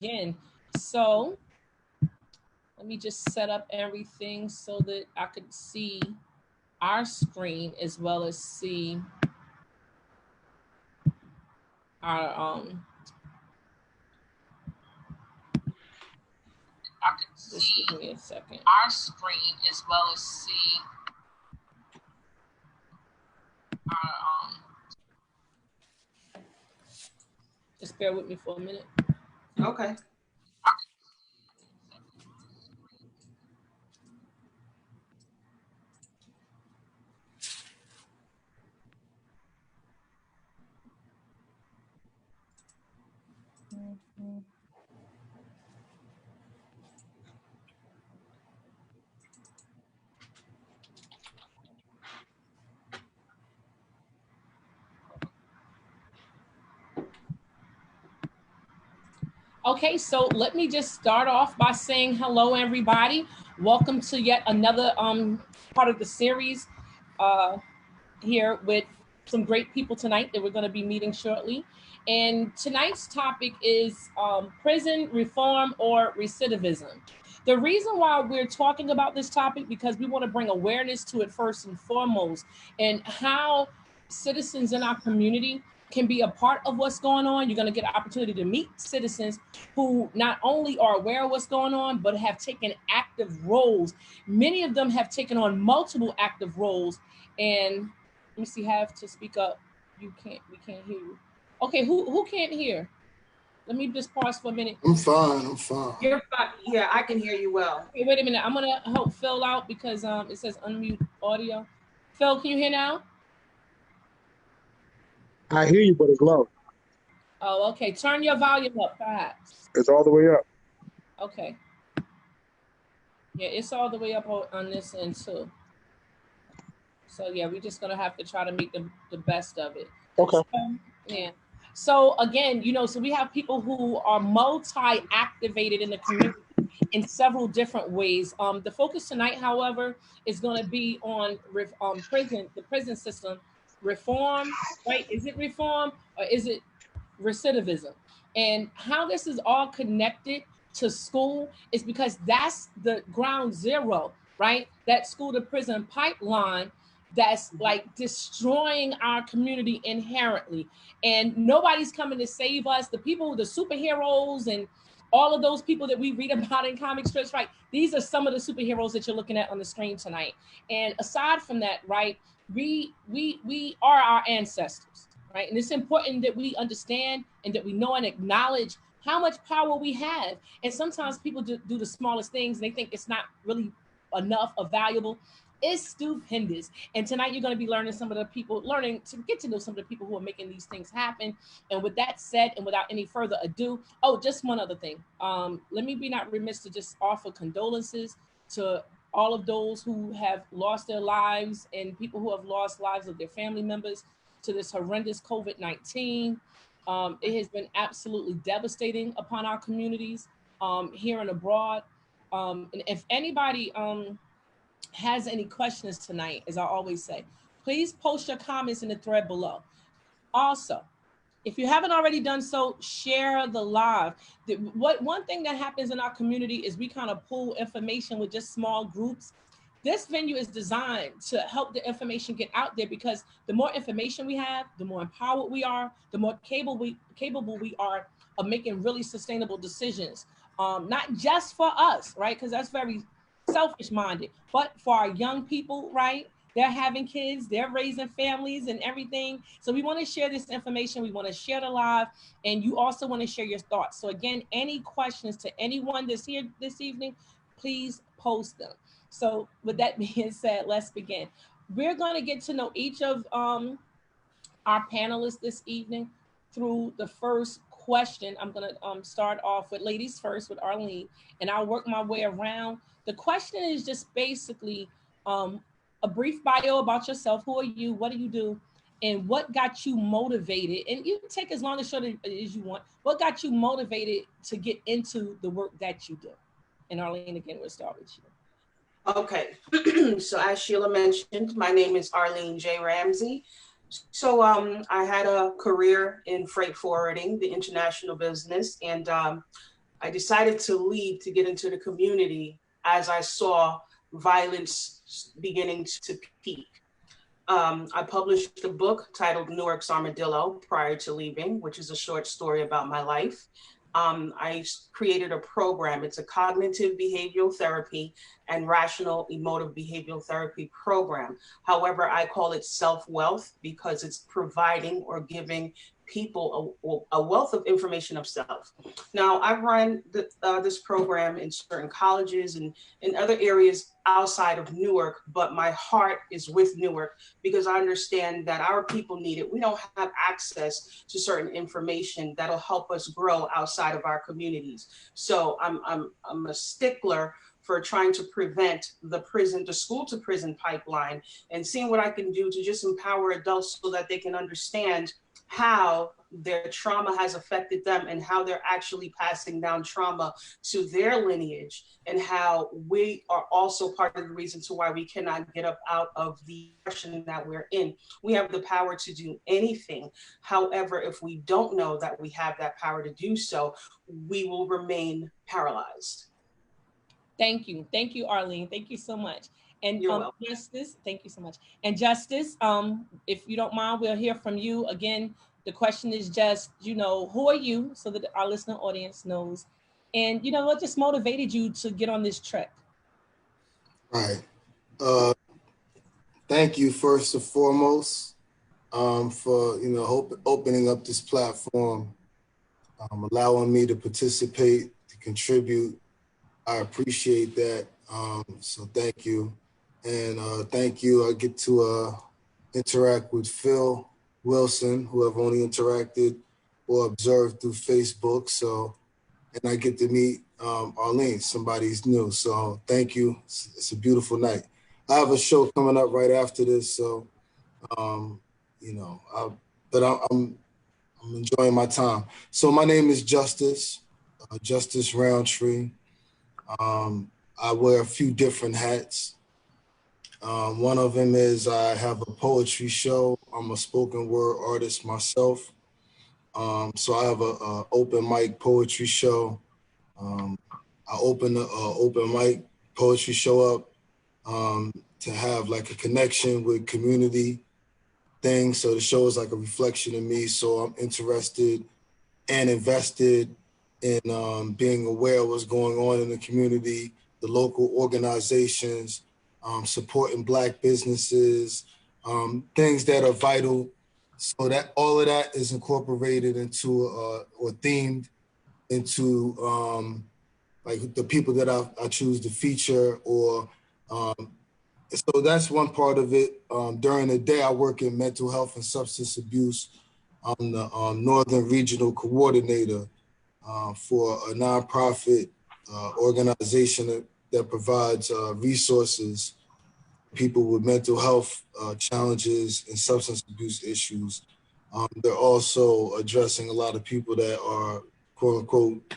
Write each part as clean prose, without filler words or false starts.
Again, so let me just set up everything so that I could see our screen as well as see our I could just give me a second. Our screen as well as see our just bear with me for a minute. Okay. Okay, so let me just start off by saying hello, everybody. Welcome to yet another part of the series here with some great people tonight that we're going to be meeting shortly. And tonight's topic is prison reform or recidivism. The reason why we're talking about this topic because we want to bring awareness to it first and foremost, and how citizens in our community can be a part of what's going on. You're going to get an opportunity to meet citizens who not only are aware of what's going on, but have taken active roles. Many of them have taken on multiple active roles. And let me see, have to speak up. We can't hear you. Okay, who can't hear? Let me just pause for a minute. I'm fine. You're fine. Yeah, I can hear you well. Okay, wait a minute. I'm gonna help Phil out because it says unmute audio. Phil, can you hear now? I hear you, but it's low. Oh, okay. Turn your volume up, perhaps. It's all the way up. Okay. Yeah, it's all the way up on this end too. So yeah, we're just gonna have to try to make the best of it. Okay. Yeah. So again, so we have people who are multi-activated in the community in several different ways. The focus tonight, however, is going to be on the prison system reform. Right? Is it reform or is it recidivism? And how this is all connected to school is because that's the ground zero, right? That school to prison pipeline that's like destroying our community inherently. And nobody's coming to save us. The people, the superheroes and all of those people that we read about in comic strips, right? These are some of the superheroes that you're looking at on the screen tonight. And aside from that, right, we are our ancestors, right? And it's important that we understand and that we know and acknowledge how much power we have. And sometimes people do the smallest things and they think it's not really enough or valuable. It's stupendous. And tonight you're going to be learning to get to know some of the people who are making these things happen. And with that said, and without any further ado, just one other thing. Let me be not remiss to just offer condolences to all of those who have lost their lives and people who have lost lives of their family members to this horrendous COVID-19. It has been absolutely devastating upon our communities here and abroad. And if anybody has any questions tonight, as I always say, please post your comments in the thread below. Also, if you haven't already done so, share the live. One thing that happens in our community is we kind of pull information with just small groups. This venue is designed to help the information get out there because the more information we have, the more empowered we are, the more capable we are of making really sustainable decisions. Not just for us, right? Because that's very selfish minded, but for our young people, right? They're having kids, they're raising families and everything. So we want to share this information. We want to share the live, and you also want to share your thoughts. So again, any questions to anyone that's here this evening, please post them. So with that being said, let's begin. We're going to get to know each of our panelists this evening through the first question. I'm going to start off with ladies first with Arlene, and I'll work my way around. The question is just basically a brief bio about yourself. Who are you? What do you do? And what got you motivated? And you can take as long as short as you want. What got you motivated to get into the work that you do? And Arlene, again, we'll start with you. Okay. So as Sheila mentioned, my name is Arlene J. Ramsey. So I had a career in freight forwarding, the international business, and I decided to leave to get into the community as I saw violence beginning to peak. I published a book titled Newark's Armadillo prior to leaving, which is a short story about my life. I created a program. It's a cognitive behavioral therapy and rational emotive behavioral therapy program. However, I call it self-wealth because it's providing or giving people a wealth of information of self. Now, I've run this program in certain colleges and in other areas outside of Newark, but my heart is with Newark because I understand that our people need it. We don't have access to certain information that'll help us grow outside of our communities. So I'm a stickler for trying to prevent the school to prison pipeline and seeing what I can do to just empower adults so that they can understand how their trauma has affected them and how they're actually passing down trauma to their lineage, and how we are also part of the reason to why we cannot get up out of the depression that we're in. We have the power to do anything. However, if we don't know that we have that power to do so, we will remain paralyzed. Thank you. Thank you, Arlene. Thank you so much. And You're welcome. Justice, thank you so much. And Justice, if you don't mind, we'll hear from you. Again, the question is just, who are you, so that our listener audience knows. And, what just motivated you to get on this trek? All right. Thank you first and foremost for, opening up this platform, allowing me to participate, to contribute. I appreciate that. So thank you. And thank you. I get to interact with Phil Wilson, who I've only interacted or observed through Facebook. So, and I get to meet Arlene, somebody's new. So thank you. It's a beautiful night. I have a show coming up right after this. So, but I'm enjoying my time. So my name is Justice Rountree. I wear a few different hats. One of them is I have a poetry show. I'm a spoken word artist myself. So I have a open mic poetry show. I open the open mic poetry show up to have like a connection with community things. So the show is like a reflection of me. So I'm interested and invested in being aware of what's going on in the community, the local organizations, supporting Black businesses, things that are vital. So that all of that is incorporated into or themed into like the people that I choose to feature, or so that's one part of it. During the day, I work in mental health and substance abuse. I'm the Northern Regional Coordinator for a nonprofit organization that provides resources for people with mental health challenges and substance abuse issues. They're also addressing a lot of people that are, quote unquote,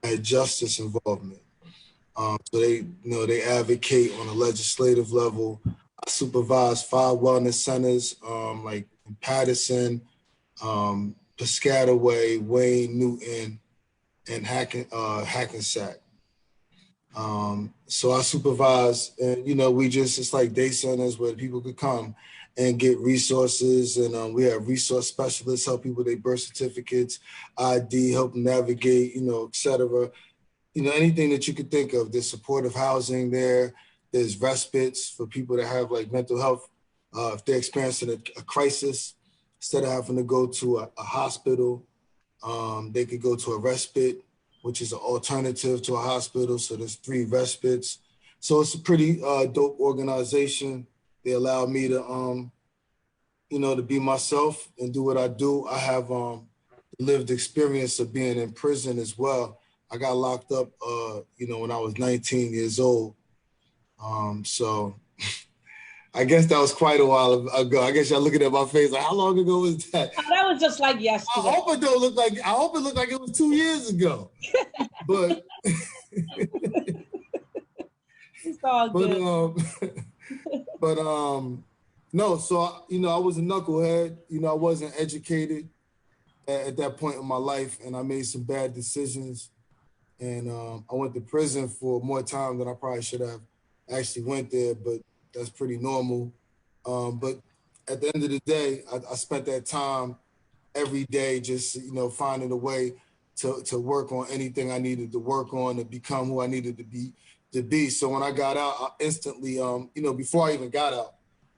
had justice involvement. So they advocate on a legislative level. I supervise 5 wellness centers, like in Patterson, Piscataway, Wayne, Newton, and Hackensack. So I supervise, and it's like day centers where people could come and get resources, and we have resource specialists help people with their birth certificates, ID, help them navigate, et cetera. Anything that you could think of. There's supportive housing there. There's respites for people that have like mental health. If they're experiencing a crisis, instead of having to go to a hospital, they could go to a respite, which is an alternative to a hospital. So there's 3 respites. So it's a pretty dope organization. They allow me to, to be myself and do what I do. I have lived experience of being in prison as well. I got locked up, when I was 19 years old. So I guess that was quite a while ago. I guess y'all looking at my face like, how long ago was that? That was just like yesterday. I hope it looked like it was 2 years ago. But it's all good. No, so I was a knucklehead. I wasn't educated at that point in my life, and I made some bad decisions. and I went to prison for more time than I probably should have actually went there, but that's pretty normal. But at the end of the day, I spent that time every day just, finding a way to work on anything I needed to work on to become who I needed to be. So when I got out, I instantly, before I even got out,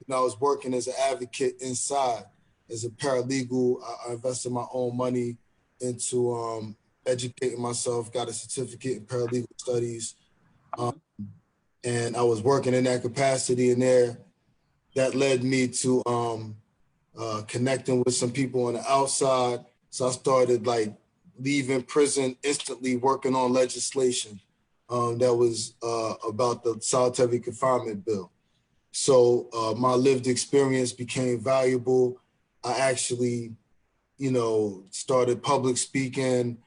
I was working as an advocate inside as a paralegal. I invested my own money into educating myself, got a certificate in paralegal studies. And I was working in that capacity in there. That led me to connecting with some people on the outside. So I started like leaving prison instantly, working on legislation that was about the solitary confinement bill. So my lived experience became valuable. I actually, started public speaking,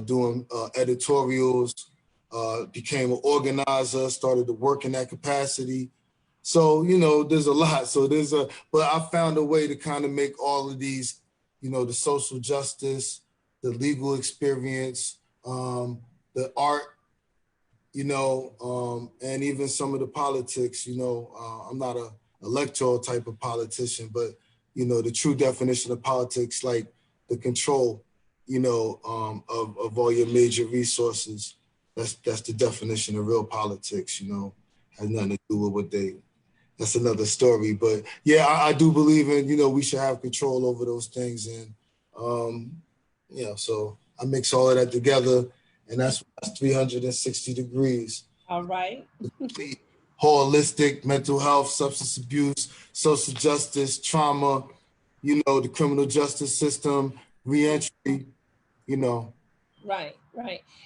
doing editorials, became an organizer, started to work in that capacity. So, there's a lot. But I found a way to kind of make all of these, the social justice, the legal experience, the art, and even some of the politics, I'm not a electoral type of politician, but, the true definition of politics, like the control, of all your major resources. That's the definition of real politics, has nothing to do with that's another story. But yeah, I do believe in, we should have control over those things. And, so I mix all of that together, and that's 360 degrees. All right. Holistic mental health, substance abuse, social justice, trauma, the criminal justice system, reentry, Right.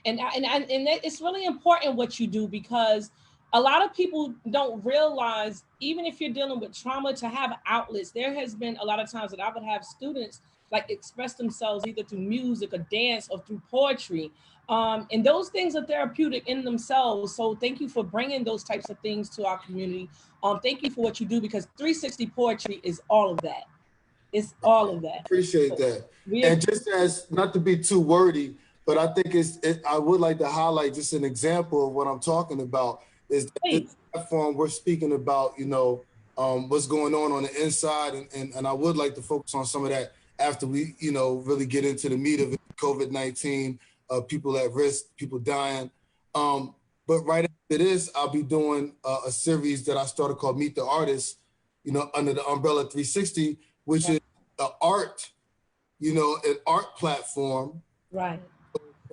And it's really important what you do, because a lot of people don't realize, even if you're dealing with trauma, to have outlets. There has been a lot of times that I would have students like express themselves either through music or dance or through poetry. And those things are therapeutic in themselves. So thank you for bringing those types of things to our community. Thank you for what you do, because 360 Poetry is all of that. It's all of that. Appreciate that. And just as, not to be too wordy, but I think I would like to highlight just an example of what I'm talking about. Is this platform we're speaking about, what's going on the inside, and I would like to focus on some of that after we, really get into the meat of it, COVID-19, people at risk, people dying. But right after this, I'll be doing a series that I started called Meet the Artists, under the umbrella 360, which is an art platform. Right.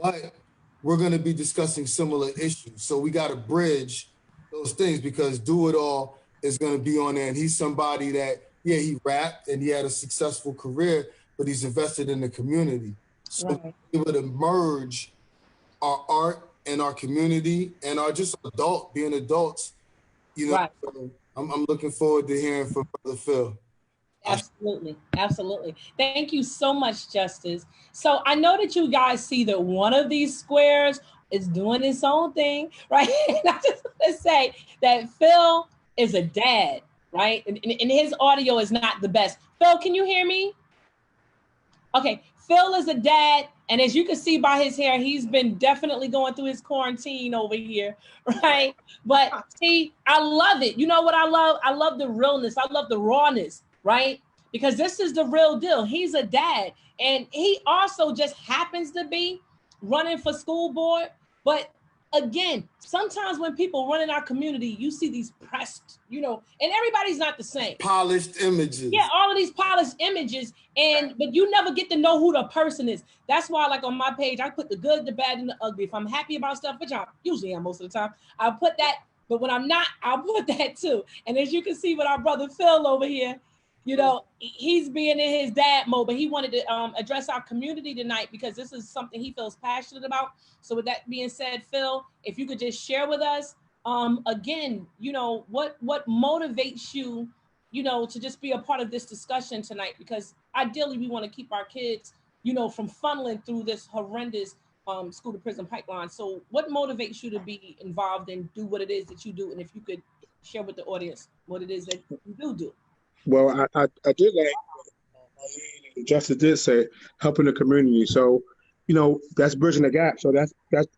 But we're going to be discussing similar issues. So we got to bridge those things, because Do It All is going to be on there. And he's somebody that, he rapped and he had a successful career, but he's invested in the community. So we would merge our art and our community and our just being adults, Right. So I'm looking forward to hearing from Brother Phil. Absolutely. Thank you so much, Justice. So I know that you guys see that one of these squares is doing its own thing, right? And I just want to say that Phil is a dad, right? And his audio is not the best. Phil, can you hear me? Okay, Phil is a dad, and as you can see by his hair, he's been definitely going through his quarantine over here, right? But see, I love it. You know what I love? I love the realness. I love the rawness, right? Because this is the real deal. He's a dad, and he also just happens to be running for school board. But again, sometimes when people run in our community, you see these pressed, and everybody's not the same. Polished images. Yeah, all of these polished images, but you never get to know who the person is. That's why, like on my page, I put the good, the bad, and the ugly. If I'm happy about stuff, which I usually am most of the time, I'll put that. But when I'm not, I'll put that too. And as you can see with our brother Phil over here, he's being in his dad mode, but he wanted to address our community tonight because this is something he feels passionate about. So with that being said, Phil, if you could just share with us, again, what motivates you, to just be a part of this discussion tonight, because ideally we want to keep our kids, from funneling through this horrendous school to prison pipeline. So what motivates you to be involved and do what it is that you do? And if you could share with the audience what it is that you do. Well, I did like Arlene and Justice did say, helping the community. So that's bridging the gap. So that's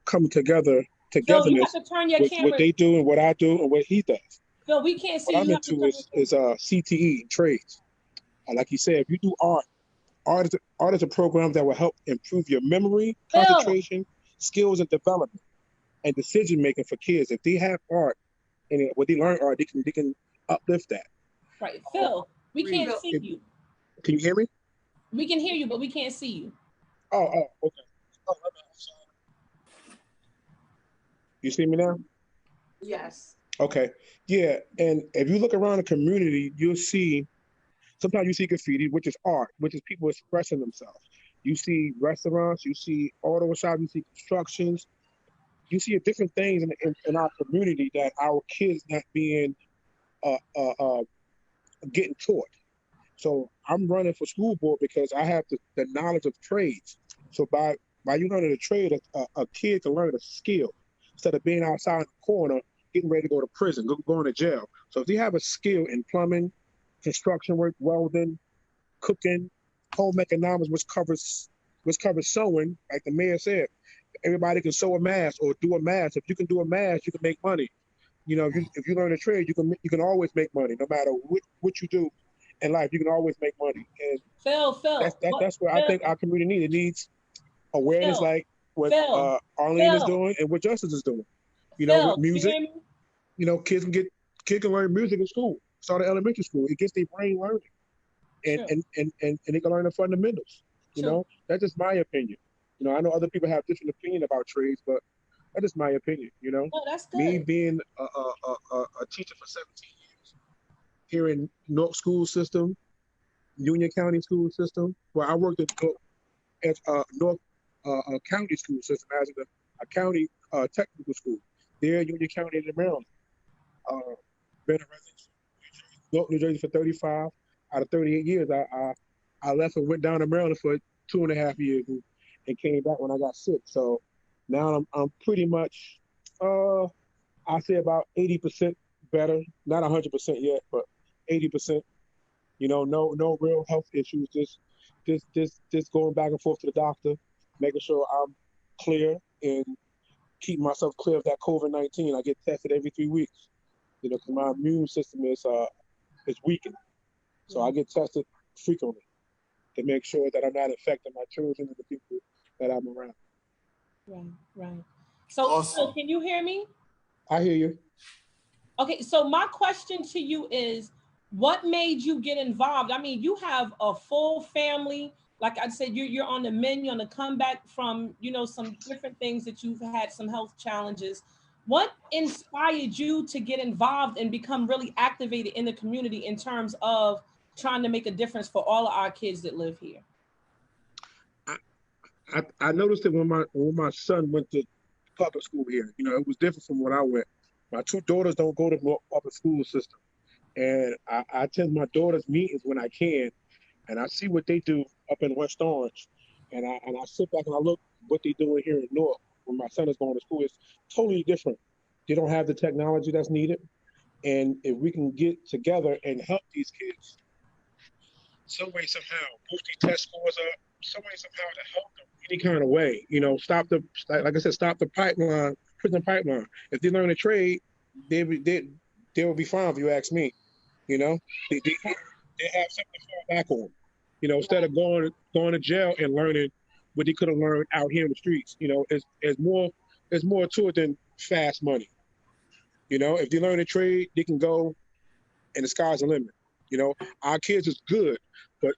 coming together, Phil, you have togetherness to turn your with what camera. they do and what I do and what he does. Phil, we can't see What you. I'm You have to into turn your is CTE trades. Like you said, if you do art is a program that will help improve your memory, Phil, concentration, skills, and development, and decision making for kids. If they have art and what they learn art, they can uplift that. right. Phil, we can't Phil, see you. Can you hear me? We can hear you, but we can't see you. Oh, okay. Oh, you see me now? yes. Okay. Yeah. And if you look around the community, you'll see sometimes you see graffiti, which is art, which is people expressing themselves. You see restaurants, you see auto shops, you see constructions, you see different things in our community that our kids not being uh, uh, uh, getting taught. So I'm running for school board because I have the knowledge of trades. So by you learning a trade, a kid can learn a skill instead of being outside in the corner getting ready to go to prison, going to jail. So if they have a skill in plumbing, construction work, welding, cooking, home economics, which covers sewing, like the mayor said, everybody can sew a mask or do a mask. If you can do a mask, you can make money. If you learn a trade, you can always make money, no matter what you do in life. You can always make money, and Phil, what? that's what I Phil, think our community needs. It needs awareness, Phil, like what Phil, Arlene is Phil, doing and what Justice is doing. With Phil. You music, hear me? kids can learn music in school. Start at elementary school. It gets their brain learning, and True, and and and, and they can learn the fundamentals. true. That's just my opinion. I know other people have different opinion about trades, but that's just my opinion. Oh, that's Me good. being a teacher for 17 years here in North school system, Union County school system. Well, I worked at North County school system as a county technical school there in Union County in Maryland. Been a resident of North New Jersey for 35 out of 38 years. I left and went down to Maryland for 2.5 years and came back when I got sick. So now I'm pretty much I say about 80% better. Not 100% yet, but 80%. No real health issues. Just going back and forth to the doctor, making sure I'm clear and keeping myself clear of that COVID-19. I get tested every 3 weeks. Because my immune system is weakened, so I get tested frequently to make sure that I'm not infecting my children and the people that I'm around. Right, right. So Awesome. can you hear me? I hear you. Okay, so my question to you is, what made you get involved? I mean, you have a full family. Like I said, you're on the mend, you're on the comeback from, some different things that you've had, some health challenges. What inspired you to get involved and become really activated in the community in terms of trying to make a difference for all of our kids that live here? I noticed it when my son went to public school here. It was different from when I went. My two daughters don't go to no public school system, and I attend my daughters' meetings when I can, and I see what they do up in West Orange, and I sit back and I look what they doing here in North when my son is going to school. It's totally different. They don't have the technology that's needed, and if we can get together and help these kids some way somehow, boost these test scores up, some way somehow to help them any kind of way. Stop like I said, stop the pipeline, prison pipeline. If they learn a trade, they will be fine. If you ask me, they have something to fall back on. Instead of going to jail and learning what they could have learned out here in the streets. It's more to it than fast money. If they learn a trade, they can go, and the sky's the limit. Our kids is good, but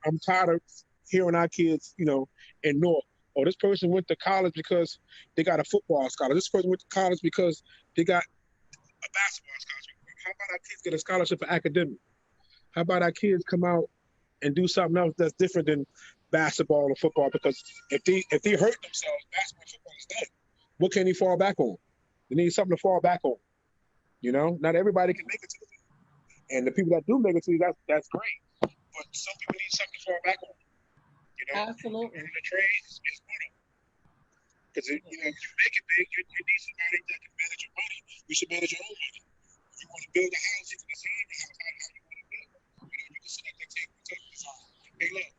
I'm tired of hearing our kids, in North. Oh, this person went to college because they got a football scholarship. This person went to college because they got a basketball scholarship. How about our kids get a scholarship for academic? How about our kids come out and do something else that's different than basketball or football? Because if they hurt themselves, basketball and football is done. What can they fall back on? They need something to fall back on. Not everybody can make it to the league. And the people that do make it to the league, that's great. But some people need something to fall back on. Absolutely. And the trade is one of them. Because if you make it big, you need somebody that can manage your money. You should manage your own money. If you want to build a house, you can design the house how you want to build. You can sit at that table and tell them, hey, look,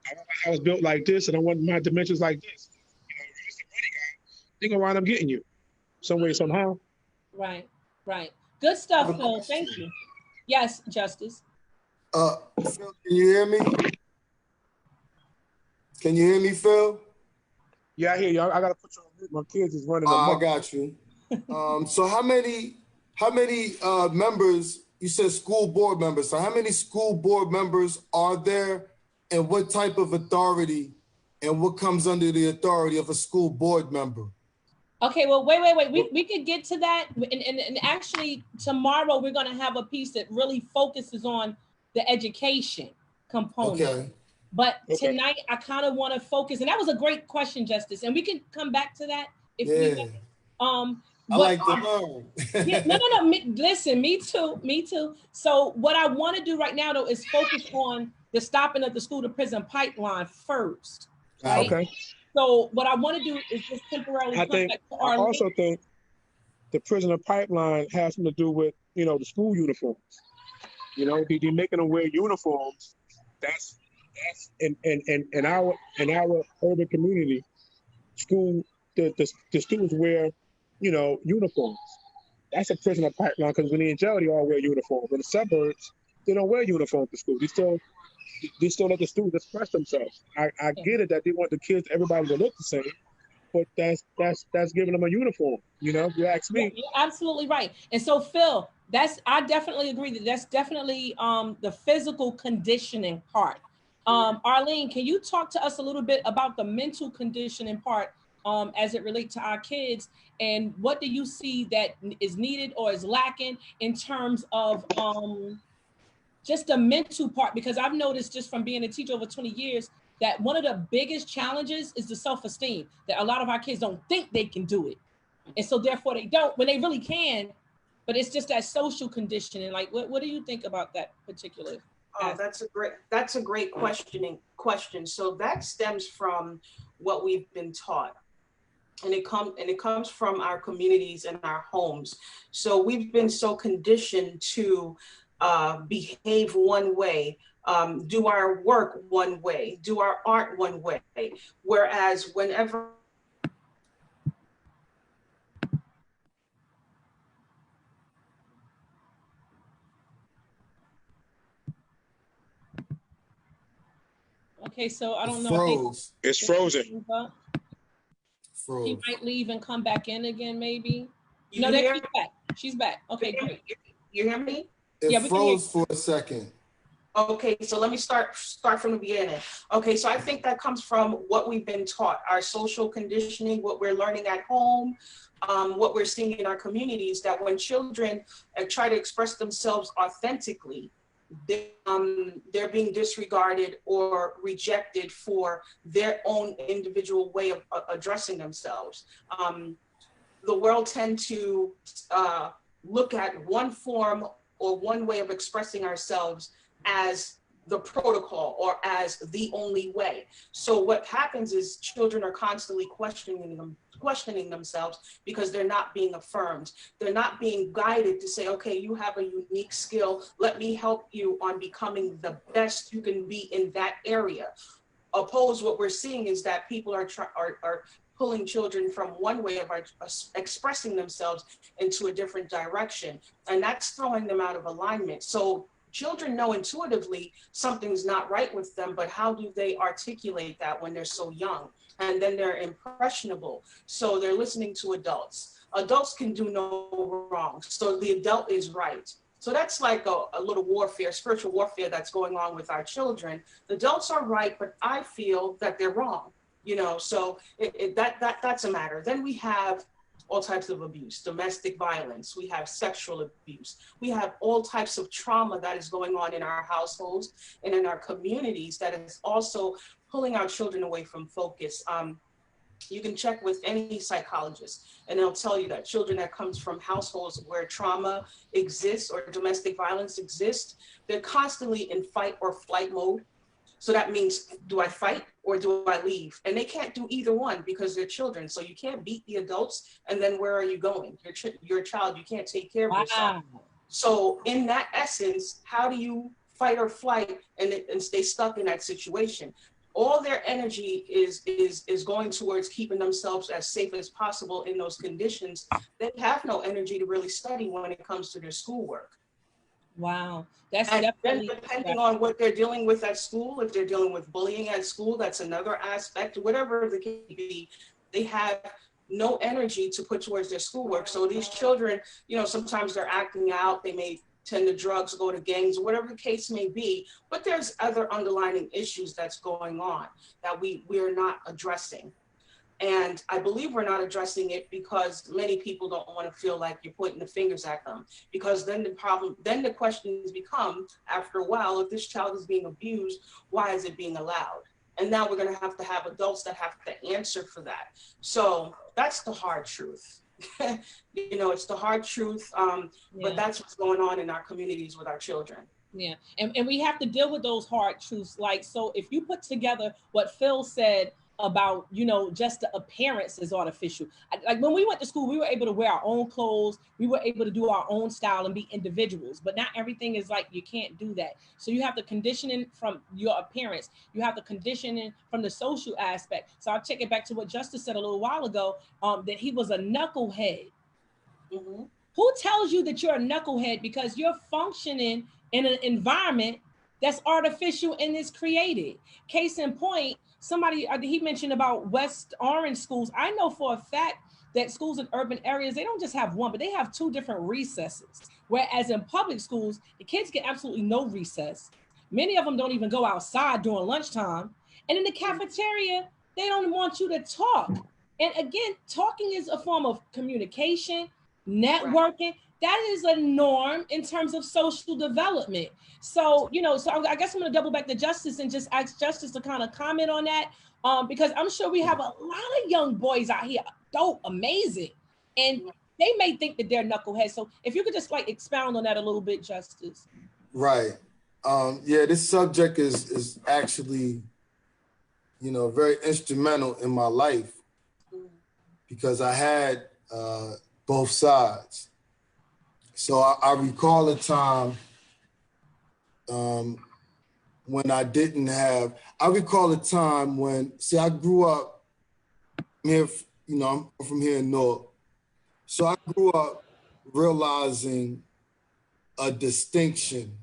I I want my house built like this, and I want my dimensions like this. You know, if you're just a money guy, they're gonna wind up getting you some way, somehow. Right, right. Good stuff, Phil. Thank you. Yes, Justice. Phil, can you hear me? Can you hear me, Phil? Yeah, I hear you. I gotta put you on mute. My kids is running amok. I got you. So how many members, you said school board members, so how many school board members are there, and what type of authority and what comes under the authority of a school board member? Okay, well, wait. We could get to that. And actually, tomorrow we're going to have a piece that really focuses on the education component. Okay. But tonight, I kind of want to focus, and that was a great question, Justice, and we can come back to that if we want. I like to learn. Yeah, no. Listen, me too. So what I want to do right now, though, is focus on the stopping of the school to prison pipeline first. Right? Okay. So what I want to do is just temporarily. I also think the prisoner pipeline has something to do with, you know, the school uniforms. You know, they're making them wear uniforms. That's in our urban community, school the students wear, you know, uniforms. That's a prisoner pipeline, because when they're in jail, they all wear uniforms. In the suburbs, they don't wear uniforms to school. They still let the students express themselves. I get it that they want the kids, everybody to look the same, but that's giving them a uniform. You know, if you ask me. You're absolutely right. And so, Phil, I definitely agree that's definitely the physical conditioning part. Arlene, can you talk to us a little bit about the mental conditioning part as it relates to our kids, and what do you see that is needed or is lacking in terms of just the mental part? Because I've noticed, just from being a teacher over 20 years, that one of the biggest challenges is the self-esteem, that a lot of our kids don't think they can do it. And so therefore they don't, when they really can, but it's just that social conditioning. Like, what do you think about that particular? Oh, that's a great question. So that stems from what we've been taught. And it comes from our communities and our homes. So we've been so conditioned to behave one way, do our work one way, do our art one way. Whereas whenever Okay, so I don't know. Froze. It's frozen. Froze. She might leave and come back in again, maybe. You No, hear? she's back. She's back. Okay, great. You hear me? It froze for a second. Okay, so let me start from the beginning. Okay, so I think that comes from what we've been taught, our social conditioning, what we're learning at home, what we're seeing in our communities, that when children try to express themselves authentically, they're being disregarded or rejected for their own individual way of addressing themselves. The world tend to look at one form or one way of expressing ourselves as the protocol or as the only way. So what happens is children are constantly questioning themselves because they're not being affirmed. They're not being guided to say, okay, you have a unique skill. Let me help you on becoming the best you can be in that area. Opposed, what we're seeing is that people are pulling children from one way of expressing themselves into a different direction. And that's throwing them out of alignment. So children know intuitively something's not right with them, but how do they articulate that when they're so young? And then they're impressionable. So they're listening to adults. Adults can do no wrong. So the adult is right. So that's like a little warfare, spiritual warfare that's going on with our children. The adults are right, but I feel that they're wrong. You know, so that's a matter. Then we have all types of abuse, domestic violence, we have sexual abuse, we have all types of trauma that is going on in our households and in our communities that is also pulling our children away from focus. You can check with any psychologist and they'll tell you that children that comes from households where trauma exists or domestic violence exists, they're constantly in fight or flight mode. So that means, do I fight or do I leave? And they can't do either one because they're children. So you can't beat the adults. And then where are you going? You're a child. You can't take care of yourself. So in that essence, how do you fight or flight and stay stuck in that situation? all their energy is going towards keeping themselves as safe as possible in those conditions, they have no energy to really study when it comes to their schoolwork. Wow, that's And then definitely depending on what they're dealing with at school, if they're dealing with bullying at school, that's another aspect. Whatever the case may be, they have no energy to put towards their schoolwork. So these children, you know, sometimes they're acting out, they may tend to drugs, go to gangs, whatever the case may be, but there's other underlying issues that's going on that we're not addressing. And I believe we're not addressing it because many people don't want to feel like you're pointing the fingers at them, because then the questions become, after a while, if this child is being abused, why is it being allowed? And now we're going to have adults that have to answer for that. So that's the hard truth. You know, it's the hard truth, but that's what's going on in our communities with our children. Yeah, and we have to deal with those hard truths. Like, so if you put together what Phil said about, you know, just the appearance is artificial. Like when we went to school, we were able to wear our own clothes. We were able to do our own style and be individuals, but not everything is like, you can't do that. So you have the conditioning from your appearance. You have the conditioning from the social aspect. So I'll take it back to what Justice said a little while ago, that he was a knucklehead. Mm-hmm. Who tells you that you're a knucklehead? Because you're functioning in an environment that's artificial and is created. Case in point, somebody, he mentioned about West Orange schools. I know for a fact that schools in urban areas, they don't just have one, but they have 2 different recesses. Whereas in public schools, the kids get absolutely no recess. Many of them don't even go outside during lunchtime. And in the cafeteria, they don't want you to talk. And again, talking is a form of communication, networking. That is a norm in terms of social development. So, you know, so I guess I'm going to double back to Justice and just ask Justice to kind of comment on that, because I'm sure we have a lot of young boys out here, dope, amazing, and they may think that they're knuckleheads. So if you could just like expound on that a little bit, Justice. Right. Yeah, this subject is actually, you know, very instrumental in my life because I had both sides. So I recall a time when I didn't have, I recall a time when, see, I grew up here, you know, I'm from here in North. So I grew up realizing a distinction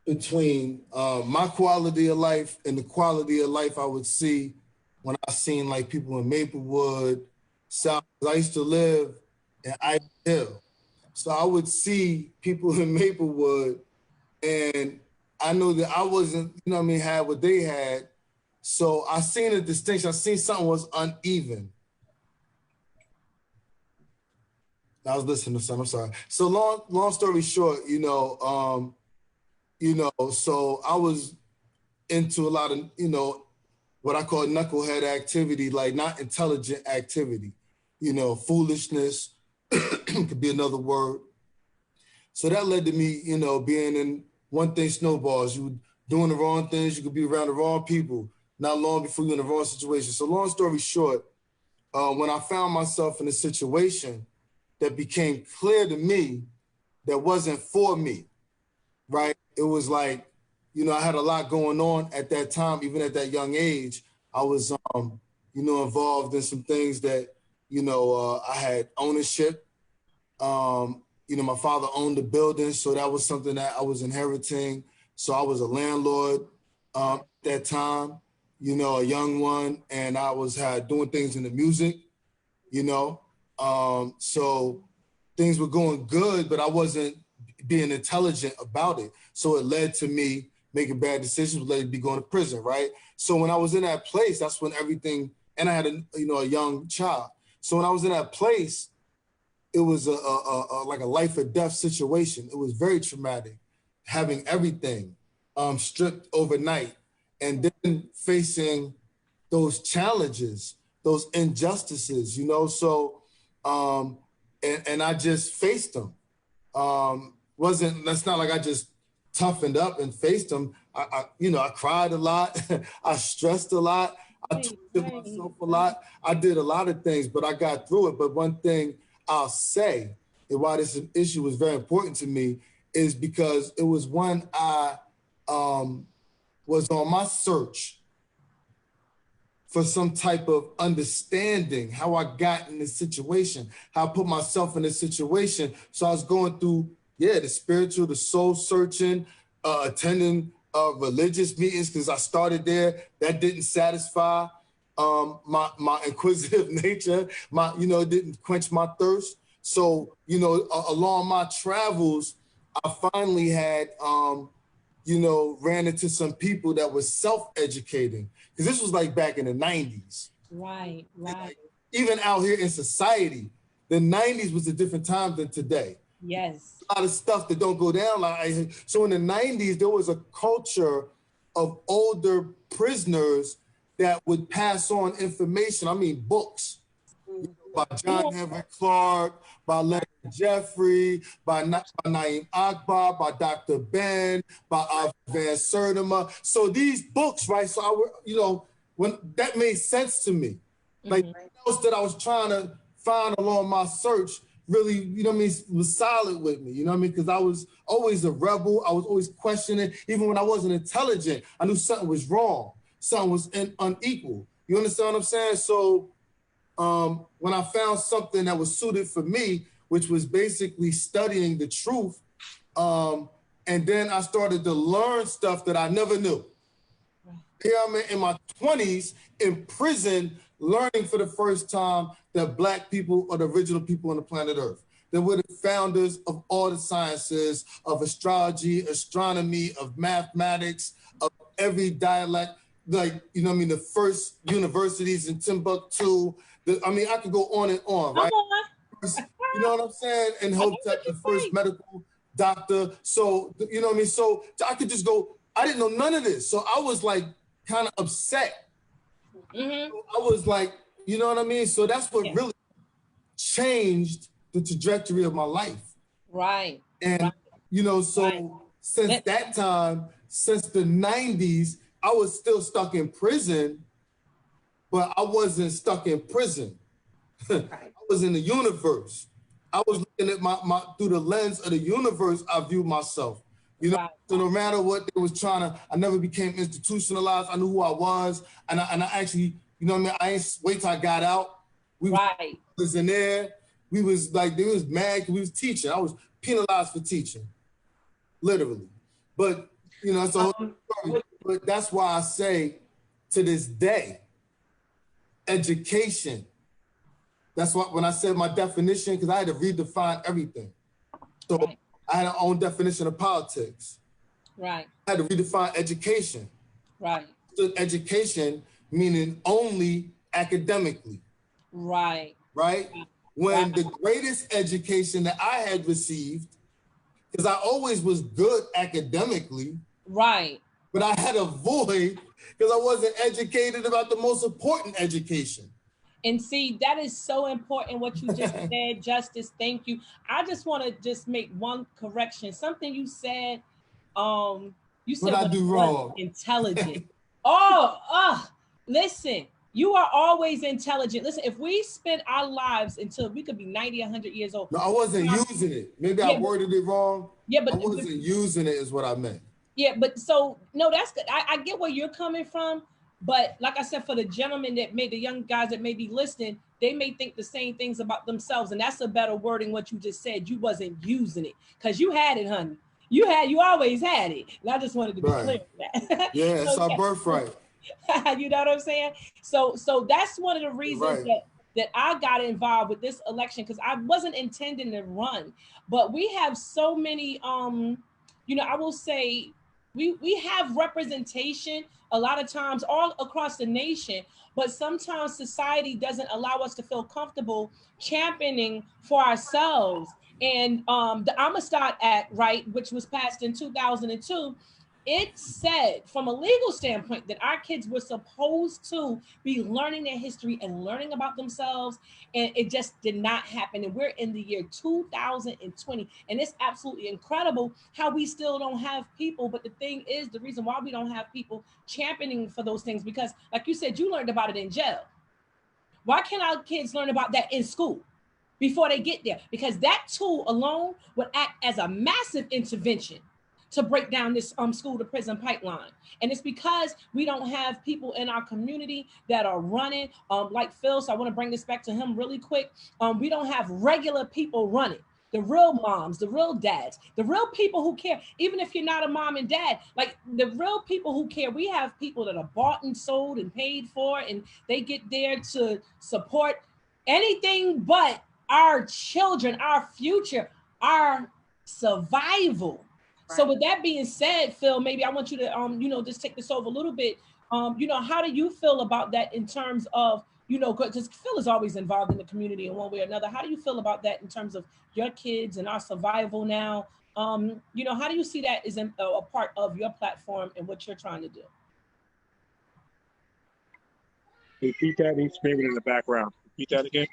between my quality of life and the quality of life I would see when I seen like people in Maplewood, South. I used to live in Ivy Hill. So I would see people in Maplewood and I know that I wasn't, you know what I mean, had what they had. So I seen a distinction. I seen something was uneven. I was listening to something, I'm sorry. So long story short, so I was into a lot of, you know, what I call knucklehead activity, like not intelligent activity, you know, foolishness could be another word. So that led to me, you know, being in one thing snowballs. You doing the wrong things, you could be around the wrong people, not long before you're in the wrong situation. So long story short, when I found myself in a situation that became clear to me that wasn't for me, right? It was like, you know, I had a lot going on at that time, even at that young age. I was, you know, involved in some things that, you know, I had ownership. You know, my father owned the building, so that was something that I was inheriting. So I was a landlord at that time, you know, a young one, and I was doing things in the music, you know. So things were going good, but I wasn't being intelligent about it. So it led to me making bad decisions, led to me going to prison, right? So when I was in that place, that's when everything, and I had a young child. So when I was in that place, it was like a life or death situation. It was very traumatic, having everything stripped overnight, and then facing those challenges, those injustices, you know. So, and I just faced them. That's not like I just toughened up and faced them. I cried a lot. I stressed a lot. I tortured myself a lot. I did a lot of things, but I got through it. But one thing I'll say, and why this issue was very important to me, is because it was when I was on my search for some type of understanding, how I got in this situation, how I put myself in this situation. So I was going through, the spiritual, the soul searching, attending religious meetings, because I started there. That didn't satisfy my inquisitive nature. It didn't quench my thirst. So, along my travels, I finally had, ran into some people that were self-educating, because this was like back in the 90s. Right. Like, even out here in society, the 90s was a different time than today. Yes. A lot of stuff that don't go down. So in the 90s, there was a culture of older prisoners that would pass on information. I mean, books by John Henry Clark, by Leonard Jeffrey, by Naeem Akbar, by Dr. Ben, by Van Sertima. So these books, right? So when that made sense to me, like else that I was trying to find along my search, really, was solid with me, because I was always a rebel. I was always questioning, even when I wasn't intelligent. I knew something was wrong, something was unequal. You understand what I'm saying? So when I found something that was suited for me, which was basically studying the truth, and then I started to learn stuff that I never knew. Here I'm in my 20s in prison, learning for the first time that Black people are the original people on the planet Earth. That we're the founders of all the sciences, of astrology, astronomy, of mathematics, of every dialect. Like, the first universities in Timbuktu. I could go on and on, right? You know what I'm saying? And Hotep, the first medical doctor. So, So I could just go, I didn't know none of this. So I was like kind of upset. Mm-hmm. So I was like, you know what I mean? So that's what really changed the trajectory of my life. Right. And, since that time, since the 90s, I was still stuck in prison, but I wasn't stuck in prison. I was in the universe. I was looking at my through the lens of the universe, I viewed myself. So no matter what they was trying to, I never became institutionalized. I knew who I was. And I actually, I ain't wait till I got out. We was in there. We was like, they was mad because we was teaching. I was penalized for teaching, literally. But, it's a whole story. But that's why I say to this day, education. That's why when I said my definition, because I had to redefine everything. So I had an own definition of politics. Right. I had to redefine education. Right. So education meaning only academically. Right. Right? When the greatest education that I had received, because I always was good academically. Right. But I had a void because I wasn't educated about the most important education. And see, that is so important what you just said, Justice. Thank you. I just want to just make one correction. Something you said, you said what I do wrong. Intelligent. Listen, you are always intelligent. Listen, if we spend our lives until we could be 90, 100 years old. No, I wasn't using it. Maybe I worded it wrong. Yeah, but I wasn't using it is what I meant. Yeah, but so, no, that's good. I get where you're coming from. But like I said, for the gentlemen the young guys that may be listening, they may think the same things about themselves. And that's a better wording what you just said. You wasn't using it because you had it, honey. You always had it. And I just wanted to be clear with that. Yeah, it's our birthright. You know what I'm saying? So that's one of the reasons that I got involved with this election, because I wasn't intending to run. But we have so many, I will say, we have representation a lot of times all across the nation, but sometimes society doesn't allow us to feel comfortable championing for ourselves. And the Amistad Act, right, which was passed in 2002, it said from a legal standpoint that our kids were supposed to be learning their history and learning about themselves, and it just did not happen. And we're in the year 2020, and it's absolutely incredible how we still don't have people. But the thing is, the reason why we don't have people championing for those things, because like you said, you learned about it in jail. Why can't our kids learn about that in school before they get there? Because that tool alone would act as a massive intervention to break down this school to prison pipeline. And it's because we don't have people in our community that are running like Phil. So I want to bring this back to him really quick. We don't have regular people running. The real moms, the real dads, the real people who care. Even if you're not a mom and dad, like the real people who care. We have people that are bought and sold and paid for, and they get there to support anything but our children, our future, our survival. Right. So with that being said, Phil, maybe I want you to just take this over a little bit. How do you feel about that in terms of, because Phil is always involved in the community in one way or another. How do you feel about that in terms of your kids and our survival now? How do you see that as a part of your platform and what you're trying to do? Repeat that. He's screaming in the background. Repeat that again.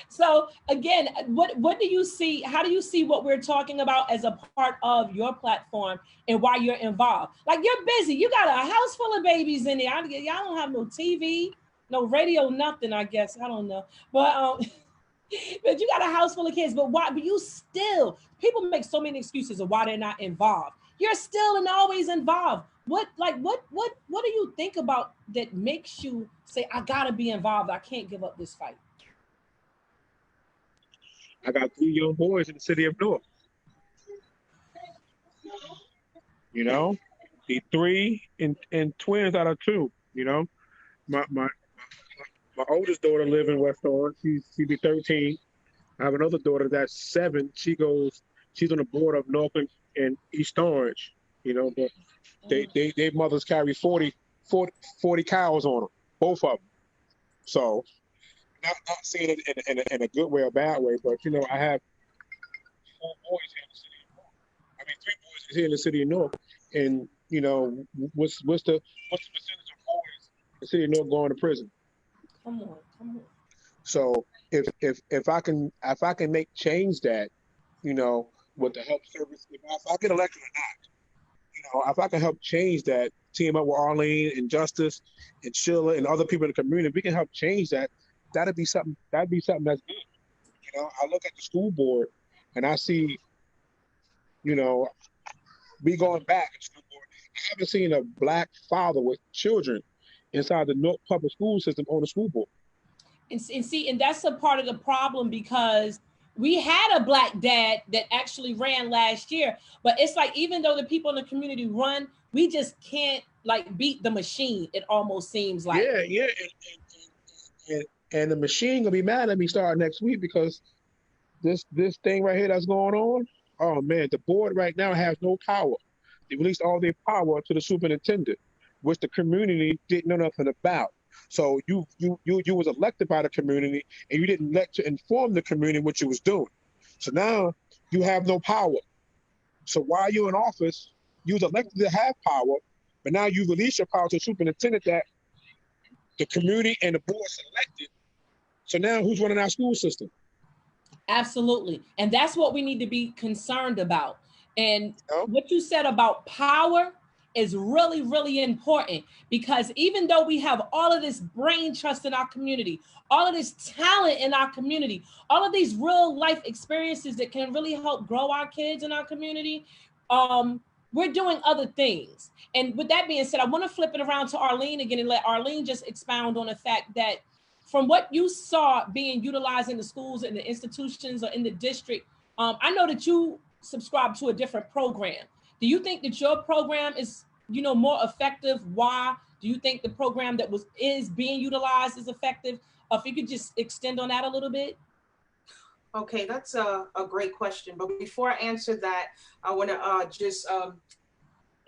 So again, what do you see? How do you see what we're talking about as a part of your platform and why you're involved? Like, you're busy. You got a house full of babies in there. Y'all don't have no TV, no radio, nothing, I guess. I don't know. But but you got a house full of kids. But why? But you still, people make so many excuses of why they're not involved. You're still and always involved. What do you think about that makes you say, I gotta be involved? I can't give up this fight. I got 3 young boys in the city of Newark. The 3 and twins out of 2. My oldest daughter lives in West Orange. She be 13. I have another daughter that's 7. She's on the border of North and East Orange. But they mothers carry 40 cows on them, both of them. So not seeing it in a good way or bad way, but I have 4 boys here in the city of Newark. I mean, 3 boys here in the city of Newark, and what's the percentage of boys in the city of Newark going to prison? Come on. So if I can change that, with the help service, if I get elected or not, if I can help change that, team up with Arlene and Justice and Sheila and other people in the community, we can help change that. That'd be something that's good. I look at the school board and I see, we going back to school board. I haven't seen a Black father with children inside the Newark public school system on the school board. And that's a part of the problem, because we had a Black dad that actually ran last year, but it's like, even though the people in the community run, we just can't beat the machine. It almost seems like. Yeah. And the machine gonna be mad at me starting next week, because this thing right here that's going on. Oh man, the board right now has no power. They released all their power to the superintendent, which the community didn't know nothing about. So you was elected by the community, and you didn't let to inform the community what you was doing. So now you have no power. So while you're in office, you was elected to have power, but now you release your power to the superintendent that the community and the board selected. So now who's running our school system? Absolutely. And that's what we need to be concerned about. And what you said about power is really, really important, because even though we have all of this brain trust in our community, all of this talent in our community, all of these real life experiences that can really help grow our kids in our community, we're doing other things. And with that being said, I want to flip it around to Arlene again and let Arlene just expound on the fact that from what you saw being utilized in the schools and the institutions or in the district, I know that you subscribe to a different program. Do you think that your program is, more effective? Why? Do you think the program that is being utilized is effective? If you could just extend on that a little bit. Okay, that's a great question. But before I answer that, I want to just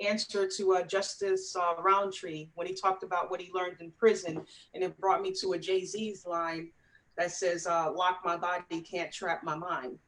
answer to Justice Rountree when he talked about what he learned in prison, and it brought me to a Jay-Z's line that says, "Lock my body, can't trap my mind."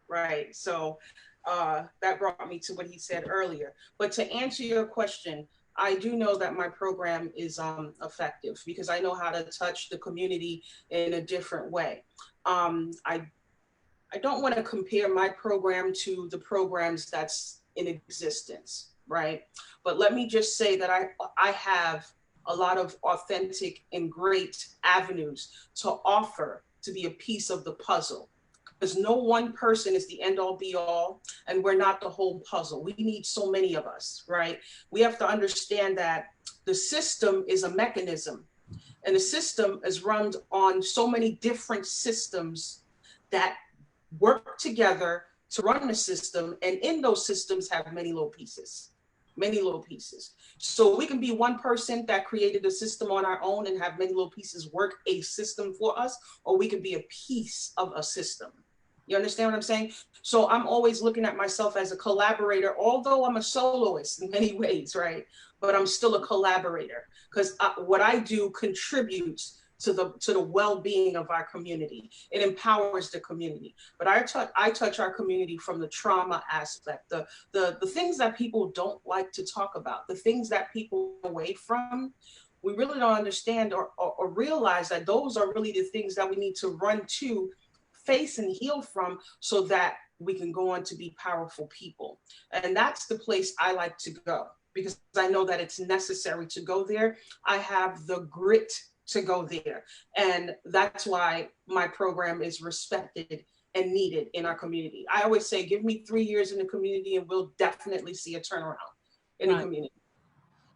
Right. So that brought me to what he said earlier. But to answer your question, I do know that my program is effective, because I know how to touch the community in a different way. I don't want to compare my program to the programs that's in existence, right? But let me just say that I have a lot of authentic and great avenues to offer to be a piece of the puzzle. because no one person is the end all be all, and we're not the whole puzzle. We need so many of us, right? We have to understand that the system is a mechanism, and the system is run on so many different systems that work together to run the system. And in those systems have many little pieces, many little pieces. So we can be one person that created a system on our own and have many little pieces work a system for us, or we can be a piece of a system. You understand what I'm saying? So I'm always looking at myself as a collaborator, although I'm a soloist in many ways, right? But I'm still a collaborator, because what I do contributes to the well-being of our community. It empowers the community. But I touch our community from the trauma aspect, the things that people don't like to talk about, the things that people are away from. We really don't understand or realize that those are really the things that we need to run to, face and heal from, so that we can go on to be powerful people. And that's the place I like to go, because I know that it's necessary to go there. I have the grit to go there. And that's why my program is respected and needed in our community. I always say, give me 3 years in the community and we'll definitely see a turnaround in the community.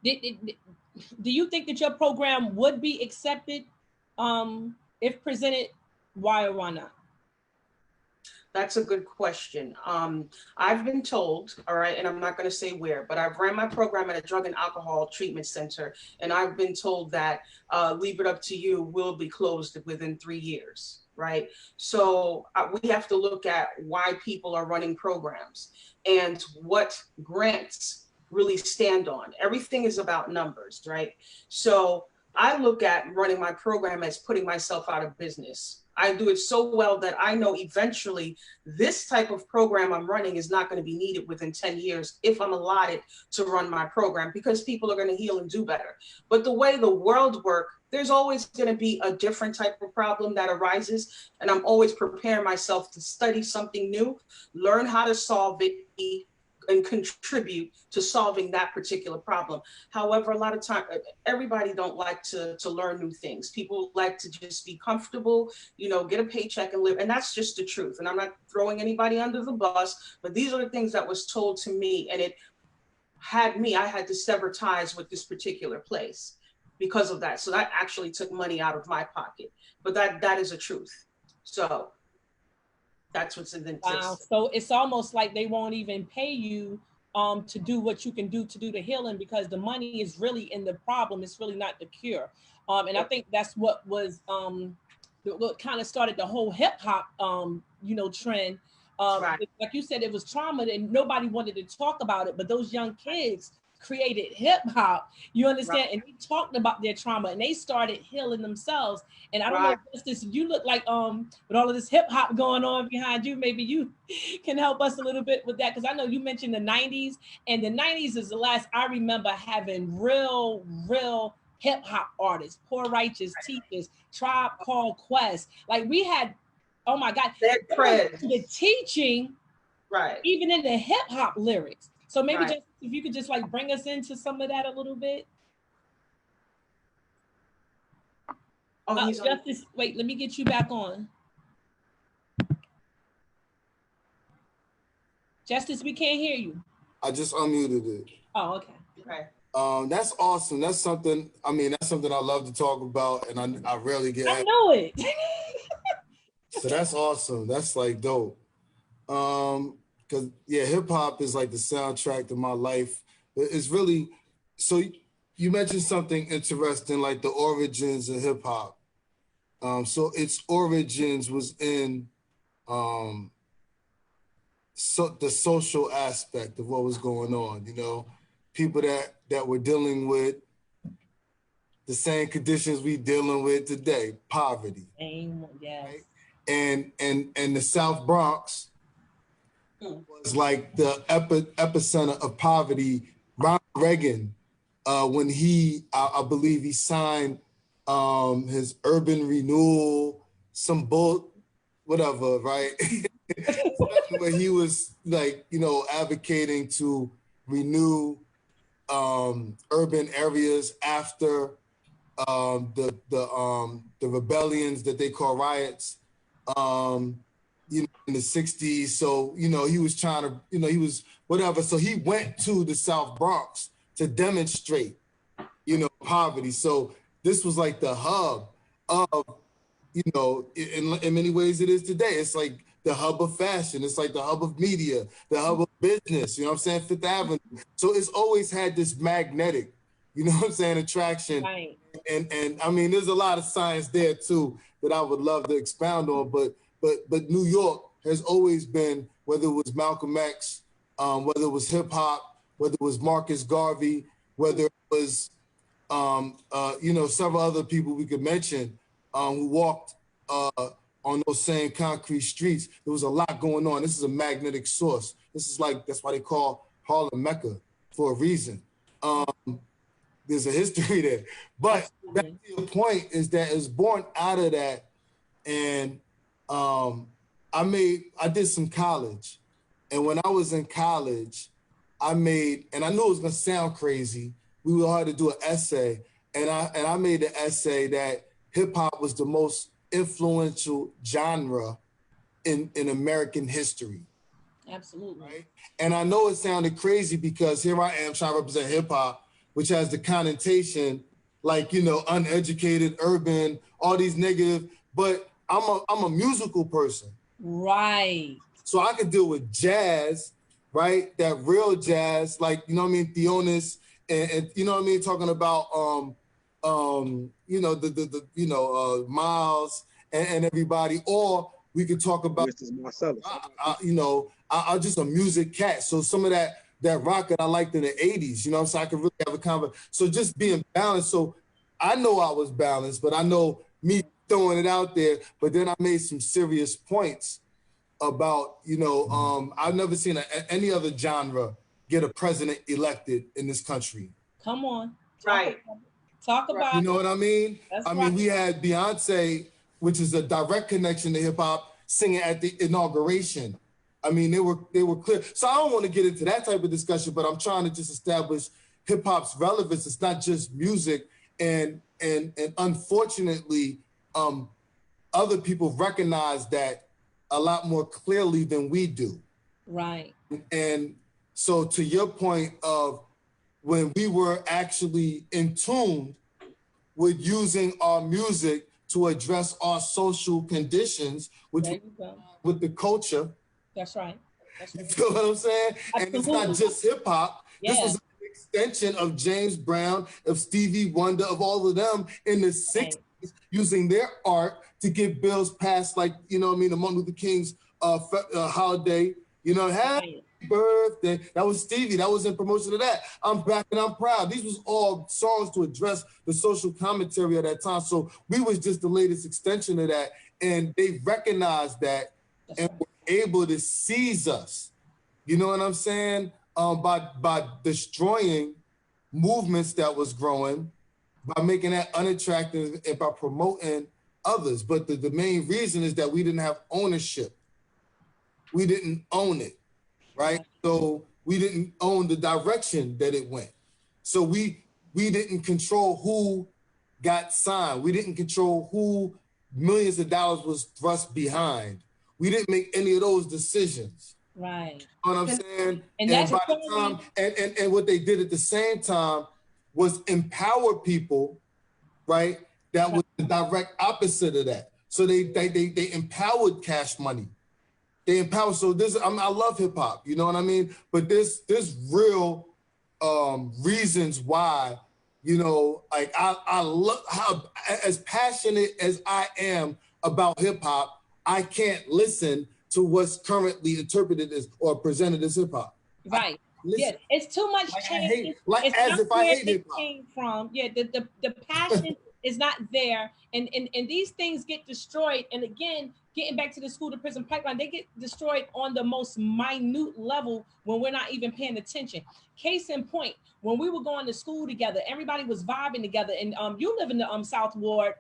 Do you think that your program would be accepted if presented? Why or why not? That's a good question. I've been told, all right, and I'm not going to say where, but I've ran my program at a drug and alcohol treatment center, and I've been told that Leave It Up to You will be closed within 3 years, right? So we have to look at why people are running programs and what grants really stand on. Everything is about numbers, right? So I look at running my program as putting myself out of business. I do it so well that I know eventually this type of program I'm running is not going to be needed within 10 years if I'm allotted to run my program, because people are going to heal and do better. But the way the world works, there's always going to be a different type of problem that arises. And I'm always preparing myself to study something new, learn how to solve it, and contribute to solving that particular problem. However, a lot of time, everybody don't like to learn new things. People like to just be comfortable, you know, get a paycheck and live. And that's just the truth. And I'm not throwing anybody under the bus, but these are the things that was told to me. And I had to sever ties with this particular place because of that. So that actually took money out of my pocket, but that is a truth. So that's what's in the Wow. So it's almost like they won't even pay you to do what you can do to do the healing, because the money is really in the problem. It's really not the cure. And I think that's what was what kind of started the whole hip hop trend. Right. Like you said, it was trauma and nobody wanted to talk about it, but those young kids created hip hop, you understand, Right. and they talked about their trauma and they started healing themselves. And I don't Right. know, Justice, you look like with all of this hip hop going on behind you, maybe you can help us a little bit with that, because I know you mentioned the 90s, and the 90s is the last I remember having real hip hop artists, Poor Righteous Teachers, Tribe Called Quest. Like we had, oh my God, the teaching, right, even in the hip hop lyrics. So maybe right. just if you could just like bring us into some of that a little bit. Oh, Justice, wait, let me get you back on. Justice, we can't hear you. I just unmuted it. Oh, okay. Okay. That's awesome. That's something I love to talk about, and I rarely get. I know it. So that's awesome. That's like dope. Because hip hop is like the soundtrack to my life. It's really, so you mentioned something interesting, like the origins of hip hop. So its origins was in the social aspect of what was going on. You know, people that were dealing with the same conditions we dealing with today, poverty. Yes. Right? And the South Bronx was like the epicenter of poverty. Ronald Reagan, when I believe he signed his urban renewal, whatever, right? When he was like, advocating to renew urban areas after the rebellions that they call riots. you know, in the 60s. So, you know, he was trying to, you know, he was whatever. So he went to the South Bronx to demonstrate, you know, poverty. So this was like the hub of, you know, in many ways it is today. It's like the hub of fashion. It's like the hub of media, the hub of business, you know what I'm saying? Fifth Avenue. So it's always had this magnetic, you know what I'm saying, attraction. Right. And I mean, there's a lot of science there too that I would love to expound on, but New York has always been, whether it was Malcolm X, whether it was hip hop, whether it was Marcus Garvey, whether it was, you know, several other people we could mention who walked on those same concrete streets. There was a lot going on. This is a magnetic source. This is like, that's why they call Harlem Mecca for a reason. There's a history there. But back to your point is that it's born out of that. And I did some college. And when I was in college, and I knew it was gonna sound crazy, we had to do an essay. And I made the essay that hip hop was the most influential genre in American history. Absolutely. Right? And I know it sounded crazy because here I am trying to represent hip hop, which has the connotation like, you know, uneducated, urban, all these negative, but I'm a musical person. Right. So I could deal with jazz, right? That real jazz, like, you know what I mean, Theonis, and you know what I mean, talking about you know, the Miles and everybody, or we could talk about you know, I'm just a music cat. So some of that rock that I liked in the 80s, you know what I'm saying? I could really have a conversation. So just being balanced. So I know I was balanced, but I know me throwing it out there, but then I made some serious points about, you know, I've never seen any other genre get a president elected in this country. Come on. Right. Talk about You know what I mean? That's I mean, we had Beyonce, which is a direct connection to hip hop, singing at the inauguration. I mean, they were clear. So I don't want to get into that type of discussion, but I'm trying to just establish hip hop's relevance. It's not just music, and unfortunately, other people recognize that a lot more clearly than we do. Right. And so to your point of when we were actually in tune with using our music to address our social conditions, which with the culture. That's right. You feel what I'm saying? Absolutely. And it's not just hip hop. Yeah. This was an extension of James Brown, of Stevie Wonder, of all of them in the 60s, using their art to get bills passed, like, you know what I mean, the Martin Luther King's holiday, you know, happy birthday. That was Stevie. That was in promotion of that. I'm back and I'm proud. These was all songs to address the social commentary of that time. So we was just the latest extension of that. And they recognized that and were able to seize us. You know what I'm saying? By destroying movements that was growing, by making that unattractive and by promoting others. But the main reason is that we didn't have ownership. We didn't own it, right? So we didn't own the direction that it went. So we didn't control who got signed. We didn't control who millions of dollars was thrust behind. We didn't make any of those decisions. Right. You know what I'm saying? And that's by the time, and what they did at the same time was empower people, right? That was the direct opposite of that. So they empowered Cash Money. They empower. So I love hip hop, you know what I mean? But there's real reasons why, you know, like I love how, as passionate as I am about hip hop, I can't listen to what's currently interpreted as or presented as hip hop. Right. Yeah, it's too much change. Like as if I hate hip hop. Came from. Yeah, the passion is not there, and these things get destroyed. And again, getting back to the school to prison pipeline, they get destroyed on the most minute level when we're not even paying attention. Case in point, when we were going to school together, everybody was vibing together. And you live in the South Ward,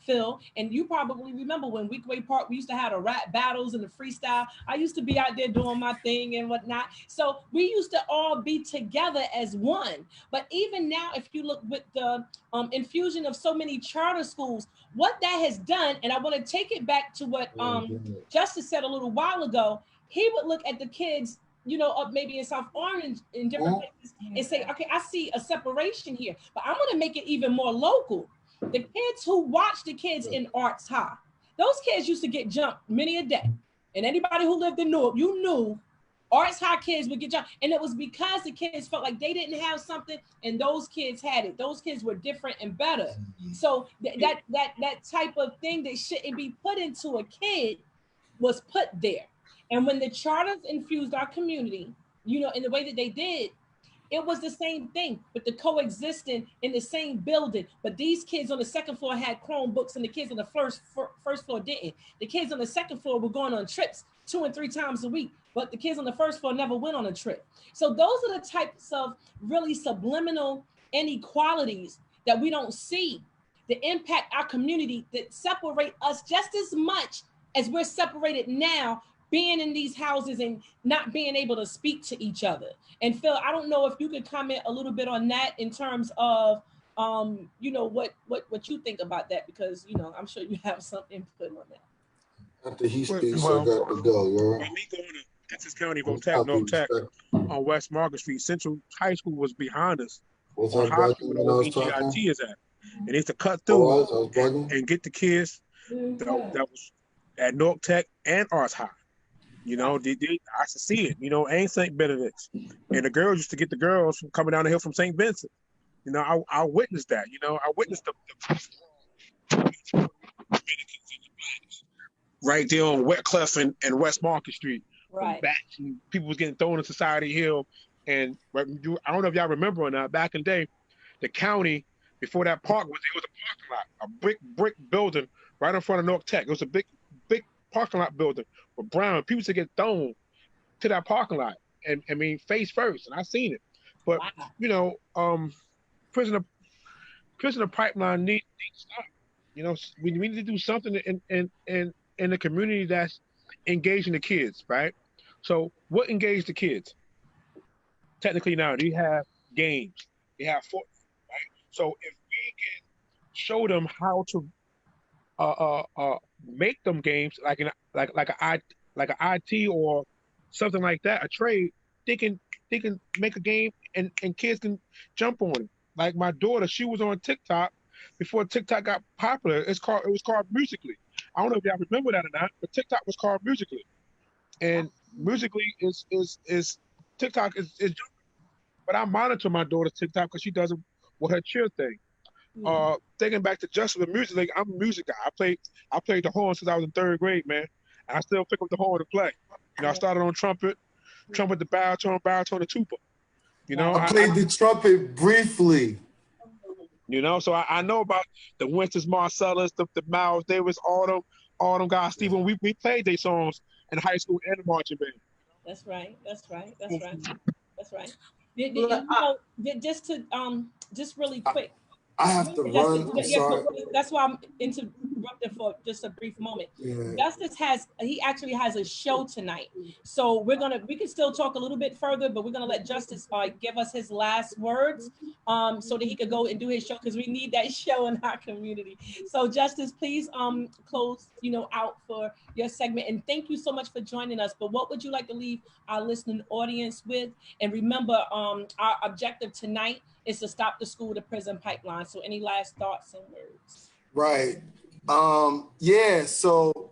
Phil, and you probably remember when Weekway Park, we used to have the rap battles and the freestyle. I used to be out there doing my thing and whatnot. So we used to all be together as one. But even now, if you look with the infusion of so many charter schools, what that has done, and I want to take it back to what Justice said a little while ago, he would look at the kids, you know, up maybe in South Orange in different places and say, okay, I see a separation here, but I'm going to make it even more local. The kids who watch the kids in Arts High, those kids used to get jumped many a day. And anybody who lived in Newark, you knew Arts High kids would get jumped. And it was because the kids felt like they didn't have something and those kids had it. Those kids were different and better. So that type of thing that shouldn't be put into a kid was put there. And when the charters infused our community, you know, in the way that they did, it was the same thing, but the coexisting in the same building. But these kids on the second floor had Chromebooks and the kids on the first floor didn't. The kids on the second floor were going on trips 2 and 3 times a week, but the kids on the first floor never went on a trip. So those are the types of really subliminal inequalities that we don't see that impact our community, that separate us just as much as we're separated now, being in these houses and not being able to speak to each other. And Phil, I don't know if you could comment a little bit on that in terms of, you know, what you think about that, because, you know, I'm sure you have some input on that. After he speaks, I got to go. By me going to Essex County, North Tech, on West Market Street, Central High School was behind us. On High School where EGIT is at. And it's to cut through and get the kids that was at North Tech and Arts High. You know, I should see it. You know, ain't St. Benedict's. And the girls used to get the girls from coming down the hill from St. Vincent. You know, I witnessed that. You know, I witnessed the right there on Wetcliff and West Market Street. Right. And people was getting thrown in Society Hill. And I don't know if y'all remember or not, back in the day, the county, before that park was a parking lot, a brick building right in front of North Tech. It was a big parking lot building with brown. People used to get thrown to that parking lot, and I mean face first, and I seen it. But you know, prisoner pipeline need to stop. You know, we need to do something in the community that's engaging the kids, right? So what engaged the kids? Technically now, they have games, they have football, right? So if we can show them how to make them games like an IT or something like that, a trade, they can make a game and kids can jump on it. Like my daughter, she was on TikTok before TikTok got popular. It was called Musically. I don't know if y'all remember that or not, but TikTok was called Musically. And Musically is TikTok is jumping. But I monitor my daughter's TikTok because she does it with her cheer thing. Thinking back to Justice with music, like I'm a music guy. I played the horn since I was in 3rd grade, man. And I still pick up the horn to play. You know, I started on trumpet, the baritone, the tuba. You know, I played the trumpet briefly. You know, so I know about the Winston's Marcellus, the Miles Davis, all them guys. Stephen, we played their songs in high school and the marching band. That's right. You know, just really quick. I have to run. I'm sorry. That's why I'm interrupted for just a brief moment. Yeah. Justice actually has a show tonight. So we can still talk a little bit further, but we're gonna let Justice give us his last words so that he could go and do his show, because we need that show in our community. So Justice, please close out for your segment, and thank you so much for joining us. But what would you like to leave our listening audience with? And remember, our objective tonight is to stop the school to prison pipeline. So any last thoughts and words? Right. Yeah, so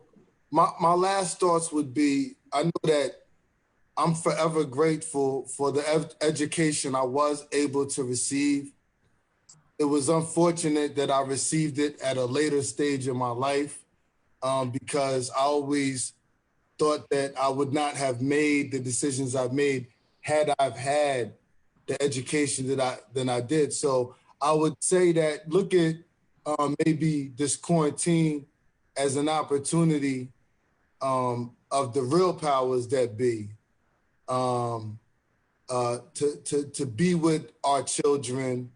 my last thoughts would be, I know that I'm forever grateful for the education I was able to receive. It was unfortunate that I received it at a later stage in my life because I always thought that I would not have made the decisions I've made had I've had the education that I did. So I would say that look at maybe this quarantine as an opportunity of the real powers that be to be with our children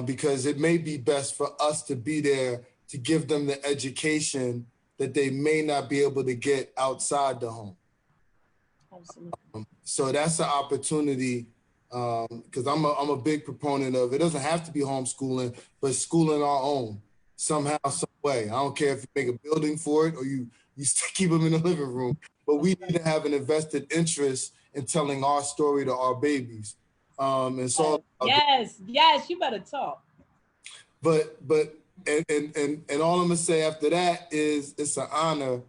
because it may be best for us to be there to give them the education that they may not be able to get outside the home. Absolutely. So that's an opportunity, because I'm a big proponent of, it doesn't have to be homeschooling, but schooling our own somehow, some way. I don't care if you make a building for it or you still keep them in the living room, but we need to have an invested interest in telling our story to our babies. And so yes, you better talk. But and all I'm gonna say after that is it's an honor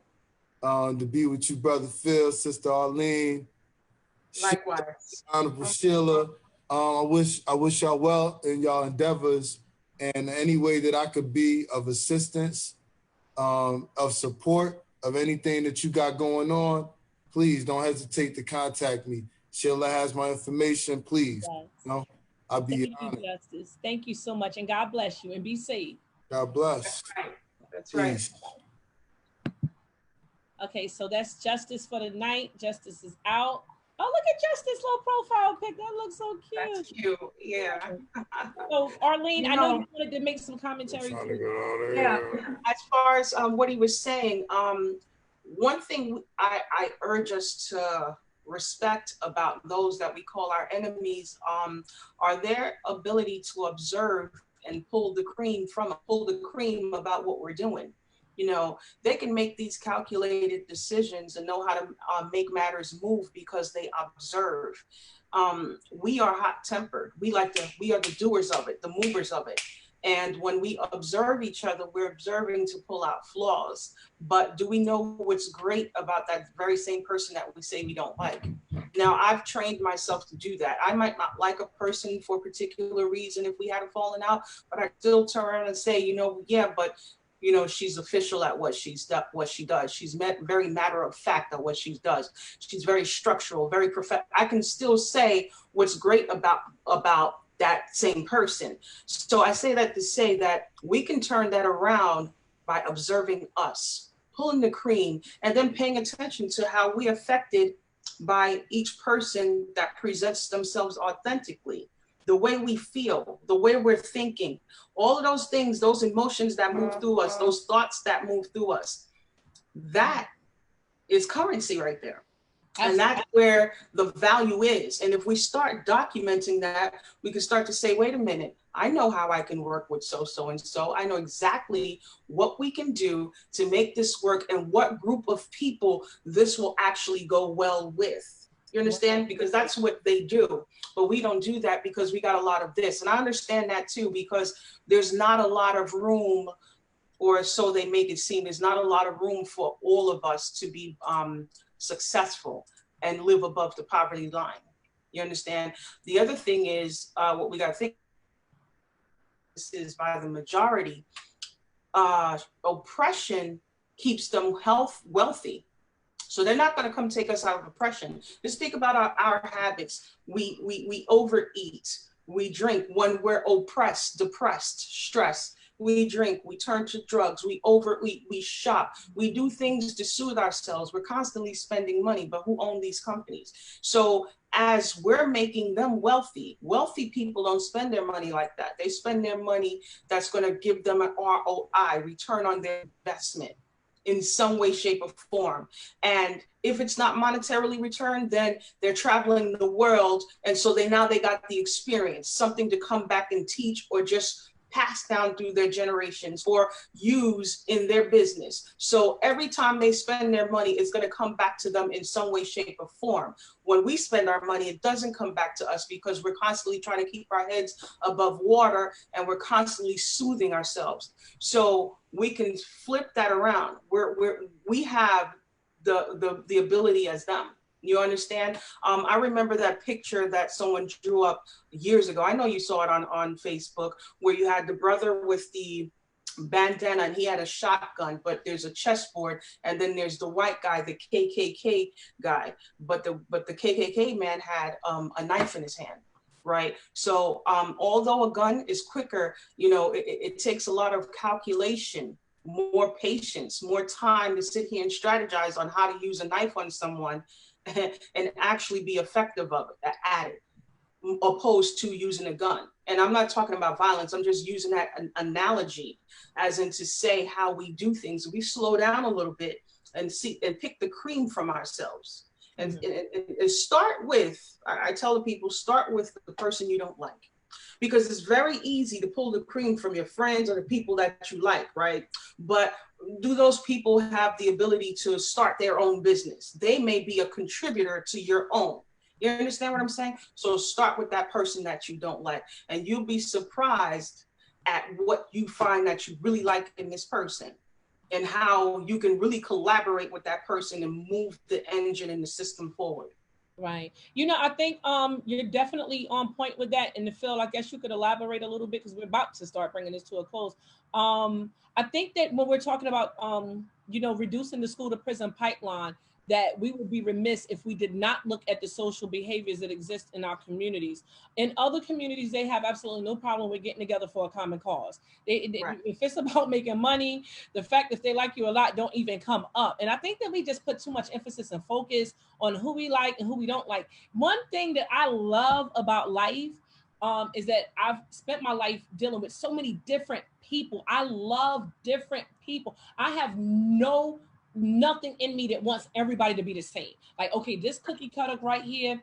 to be with you, Brother Phil, Sister Arlene. Likewise. Honorable Sheila. I wish y'all well in y'all endeavors, and any way that I could be of assistance, of support, of anything that you got going on, please don't hesitate to contact me. Sheila has my information, please. Yes. You know, I'll be honored. Thank you, Justice. Thank you so much, and God bless you, and be safe. God bless. That's right. That's right. Okay, so that's Justice for the night. Justice is out. Oh, look at Justice's little profile pic. That looks so cute. That's cute. Yeah. So, Arlene, I know you wanted to make some commentary. Yeah. As far as what he was saying, one thing I urge us to respect about those that we call our enemies are their ability to observe and pull the cream about what we're doing. You know, they can make these calculated decisions and know how to make matters move because they observe. We are hot-tempered. We are the doers of it, the movers of it. And when we observe each other, we're observing to pull out flaws. But do we know what's great about that very same person that we say we don't like? Now, I've trained myself to do that. I might not like a person for a particular reason if we had a falling out, but I still turn around and say, you know, yeah, but you know, she's official at what she does. She's very matter of fact at what she does. She's very structural, very perfect. I can still say what's great about that same person. So I say that to say that we can turn that around by observing us, pulling the cream, and then paying attention to how we affected by each person that presents themselves authentically. The way we feel, the way we're thinking, all of those things, those emotions that move through us, those thoughts that move through us, that is currency right there. And that's where the value is. And if we start documenting that, we can start to say, wait a minute, I know how I can work with so and so. I know exactly what we can do to make this work and what group of people this will actually go well with. You understand? Because that's what they do. But we don't do that because we got a lot of this. And I understand that too, because there's not a lot of room, or so they make it seem, there's not a lot of room for all of us to be successful and live above the poverty line. You understand? The other thing is what we got to think is by the majority, oppression keeps them wealthy. So they're not going to come take us out of oppression. Just think about our habits. We overeat, we drink when we're oppressed, depressed, stressed. We drink, we turn to drugs, we overeat, we shop, we do things to soothe ourselves. We're constantly spending money, but who own these companies? So as we're making them wealthy people don't spend their money like that. They spend their money that's going to give them an ROI, return on their investment, in some way, shape, or form. And if it's not monetarily returned, then they're traveling the world. And so they got the experience, something to come back and teach or just pass down through their generations or use in their business. So every time they spend their money, it's going to come back to them in some way, shape, or form. When we spend our money, it doesn't come back to us because we're constantly trying to keep our heads above water and we're constantly soothing ourselves. So we can flip that around. We have the ability as them. You understand? I remember that picture that someone drew up years ago. I know you saw it on Facebook, where you had the brother with the bandana and he had a shotgun, but there's a chessboard, and then there's the white guy, the KKK guy, but the KKK man had a knife in his hand. Right. So although a gun is quicker, you know, it takes a lot of calculation, more patience, more time to sit here and strategize on how to use a knife on someone and actually be effective at it. opposed to using a gun. And I'm not talking about violence. I'm just using that analogy as in to say how we do things. We slow down a little bit and see and pick the cream from ourselves. And, and start with, I tell the people, start with the person you don't like. Because it's very easy to pull the cream from your friends or the people that you like, right? But do those people have the ability to start their own business? They may be a contributor to your own. You understand what I'm saying? So start with that person that you don't like, and you'll be surprised at what you find that you really like in this person and how you can really collaborate with that person and move the engine and the system forward. Right. You know, I think you're definitely on point with that. And Phil, I guess you could elaborate a little bit because we're about to start bringing this to a close. I think that when we're talking about, you know, reducing the school to prison pipeline, that we would be remiss if we did not look at the social behaviors that exist in our communities. In other communities, they have absolutely no problem with getting together for a common cause. Right. If it's about making money, the fact that they like you a lot don't even come up. And I think that we just put too much emphasis and focus on who we like and who we don't like. One thing that I love about life is that I've spent my life dealing with so many different people. I love different people. I have nothing in me that wants everybody to be the same. Like, okay, this cookie cutter right here,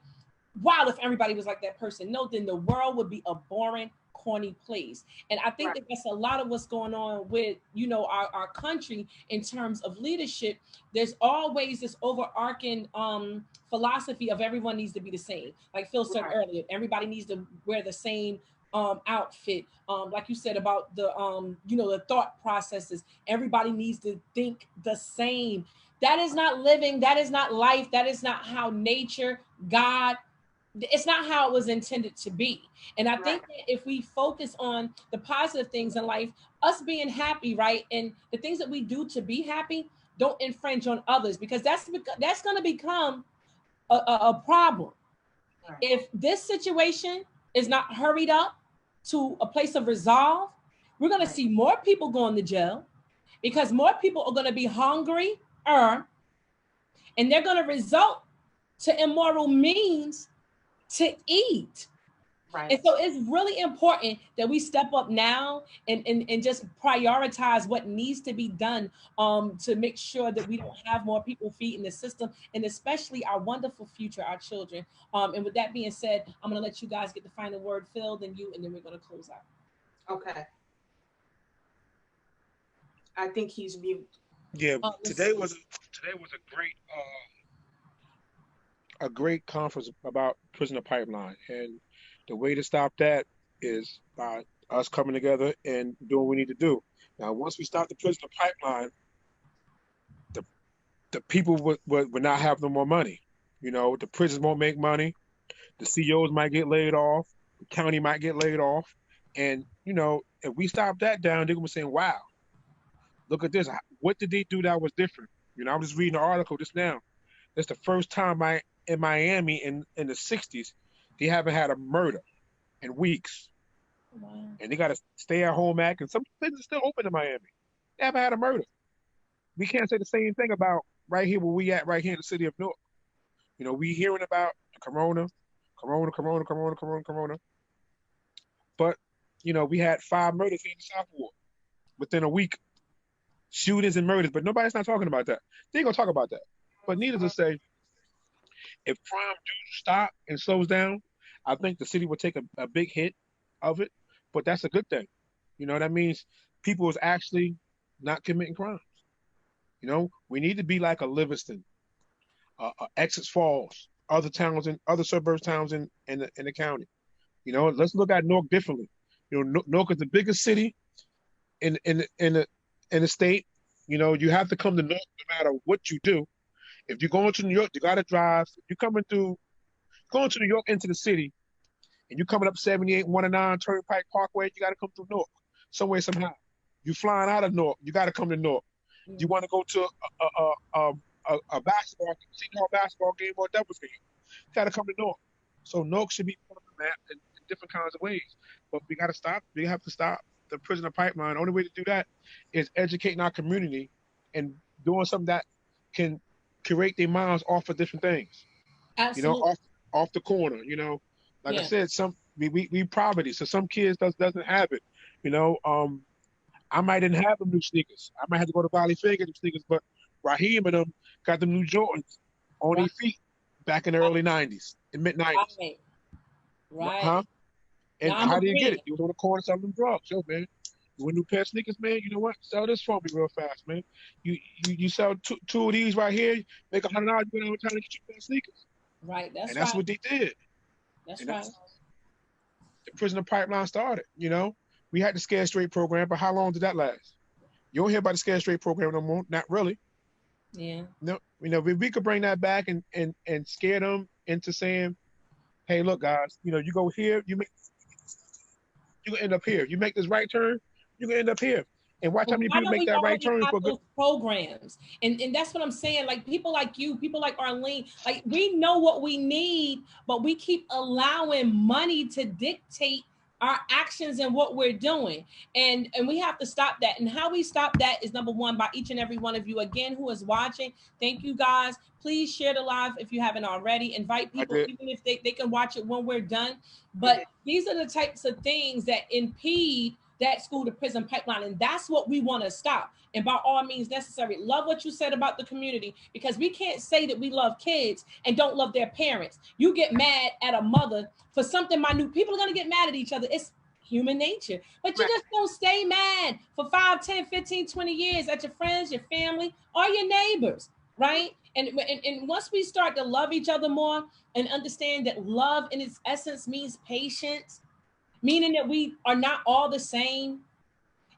wow, if everybody was like that person. No, then the world would be a boring, corny place. And I think that that's a lot of what's going on with, you know, our country in terms of leadership. There's always this overarching philosophy of everyone needs to be the same. Like Phil said earlier, everybody needs to wear the same outfit. Like you said about the you know, the thought processes. Everybody needs to think the same. That is not living. That is not life. That is not how nature, God, it's not how it was intended to be. And I think that if we focus on the positive things in life, us being happy, right, and the things that we do to be happy, don't infringe on others, because that's going to become a problem. If this situation is not hurried up to a place of resolve, we're going to see more people going to jail, because more people are going to be hungry, and they're going to result to immoral means to eat. Right. And so it's really important that we step up now and just prioritize what needs to be done to make sure that we don't have more people feeding the system, and especially our wonderful future, our children. And with that being said, I'm going to let you guys get the final word, Phil, then you, and then we're going to close out. Okay. I think he's mute. Yeah, today was a great conference about prisoner pipeline, and the way to stop that is by us coming together and doing what we need to do. Now, once we stop the prisoner pipeline, the people would not have no more money. You know, the prisons won't make money. The CEOs might get laid off. The county might get laid off. And, you know, if we stop that down, they're going to be saying, wow, look at this. What did they do that was different? You know, I'm just reading an article just now. It's the first time in Miami in the 60s, they haven't had a murder in weeks. Wow. And they got a stay-at-home act, and some places are still open in Miami. They haven't had a murder. We can't say the same thing about right here where we at right here in the city of Newark. You know, we hearing about corona. But, you know, we had 5 murders here in the South Ward within a week. Shootings and murders, but nobody's not talking about that. They ain't gonna talk about that. But needless to say, if crime do stop and slows down, I think the city will take a big hit of it. But that's a good thing. You know, that means people is actually not committing crimes. You know, we need to be like a Livingston, Essex Falls, other towns and other suburbs towns in the county. You know, let's look at Newark differently. You know, Newark is the biggest city in the state. You know, you have to come to Newark no matter what you do. If you're going to New York, you got to drive. If you're going to New York into the city, and you're coming up 78, 109 Turnpike Parkway, you got to come through Newark some way, somehow. You flying out of Newark, you got to come to Newark. You want to go to a basketball, basketball game or a doubles game, you got to come to Newark. So Newark should be put on the map in different kinds of ways. But we got to stop. We have to stop the prisoner pipeline. The only way to do that is educating our community and doing something that can curate their minds off of different things. Absolutely. You know, off the corner, you know. Like I Yeah. said, we poverty, so some kids doesn't have it. You know, I might didn't have them new sneakers. I might have to go to Valley Fair get them sneakers, but Raheem and them got them new Jordans on Right. their feet back in the early '90s, in mid '90s. Right. Right. Huh? Now And I'm how do you get agreeing. it? He was on the corner selling them drugs. Yo, man, you want a new pair of sneakers, man? You know what? Sell this for me real fast, man. You sell two of these right here, make $100. You go down town and get you a pair of sneakers. Right. And That's that's right. what they did. That's And right. that's the prisoner pipeline started. You know, we had the Scared Straight program, but how long did that last? You don't hear about the Scared Straight program no more. Not really. Yeah. No, you know, if we could bring that back and scare them into saying, hey, look, guys, you know, you go here, you gonna end up here. You make this right turn, you gonna end up here. And watch how But many why people don't make we that right already turn have for a good. those programs? And that's what I'm saying. Like people like you, people like Arlene, like we know what we need, but we keep allowing money to dictate our actions and what we're doing. And we have to stop that. And how we stop that is number one, by each and every one of you again who is watching. Thank you guys. Please share the live if you haven't already. Invite I people, did. even if they can watch it when we're done. But these are the types of things that impede that school to prison pipeline. And that's what we want to stop. And by all means necessary, love what you said about the community, because we can't say that we love kids and don't love their parents. You get mad at a mother for something minute. People are going to get mad at each other. It's human nature. But you just don't stay mad for 5, 10, 15, 20 years at your friends, your family, or your neighbors, right? And once we start to love each other more and understand that love in its essence means patience, meaning that we are not all the same,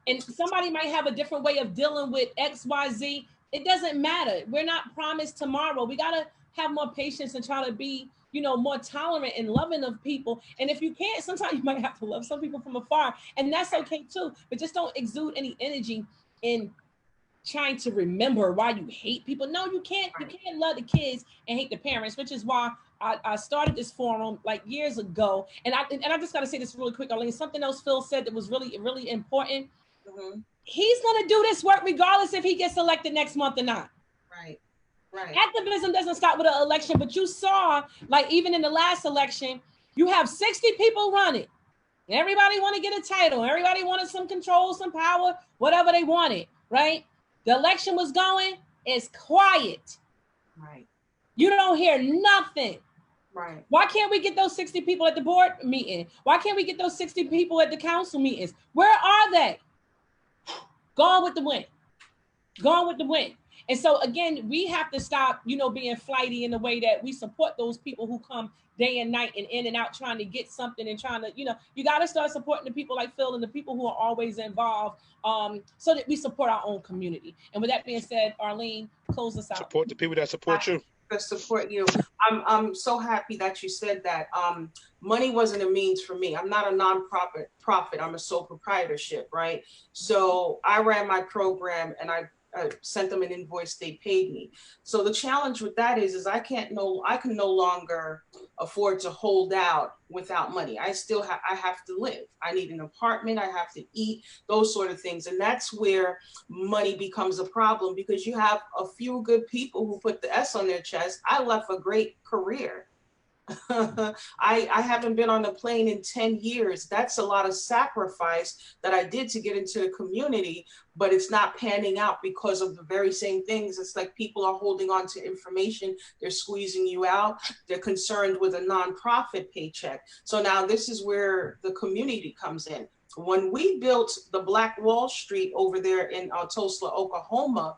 and somebody might have a different way of dealing with XYZ. It doesn't matter. We're not promised tomorrow. We got to have more patience and try to be, more tolerant and loving of people. And if you can't, sometimes you might have to love some people from afar, and that's okay too. But just don't exude any energy in trying to remember why you hate people. No, you can't. You can't love the kids and hate the parents, which is why I started this forum like years ago. And I just got to say this really quick, Arlene. Something else Phil said that was really, really important. Mm-hmm. He's going to do this work regardless if he gets elected next month or not. Right. Right. Activism doesn't stop with an election, but you saw, like, even in the last election, you have 60 people running. Everybody want to get a title. Everybody wanted some control, some power, whatever they wanted, right? The election was going, it's quiet. Right. You don't hear nothing. Right. Why can't we get those 60 people at the board meeting? Why can't we get those 60 people at the council meetings? Where are they? Gone with the wind. Gone with the wind. And so again, we have to stop, being flighty in the way that we support those people who come day and night and in and out trying to get something and trying to, you got to start supporting the people like Phil and the people who are always involved, so that we support our own community. And with that being said, Arlene, close us out. Support the people that support you. That support you. I'm so happy that you said that. Money wasn't a means for me. I'm not a nonprofit. I'm a sole proprietorship, right? So I ran my program and I sent them an invoice, they paid me. So the challenge with that is I can no longer afford to hold out without money. I have to live. I need an apartment, I have to eat, those sort of things. And that's where money becomes a problem, because you have a few good people who put the S on their chest. I left a great career. I haven't been on a plane in 10 years. That's a lot of sacrifice that I did to get into the community, but it's not panning out because of the very same things. It's like people are holding on to information. They're squeezing you out. They're concerned with a nonprofit paycheck. So now this is where the community comes in. When we built the Black Wall Street over there in Tulsa, Oklahoma,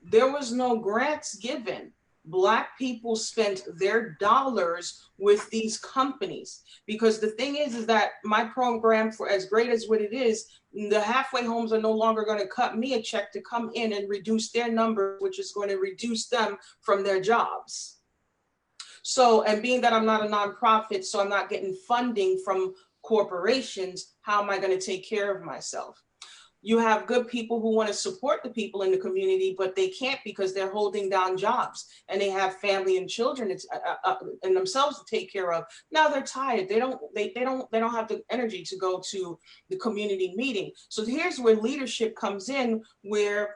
there was no grants given. Black people spent their dollars with these companies, because the thing is that my program, for as great as what it is, the halfway homes are no longer going to cut me a check to come in and reduce their number, which is going to reduce them from their jobs. So, and being that I'm not a nonprofit, so I'm not getting funding from corporations, how am I going to take care of myself? You have good people who want to support the people in the community, but they can't because they're holding down jobs and they have family and children and themselves to take care of. Now they're tired. They don't have the energy to go to the community meeting. So here's where leadership comes in, where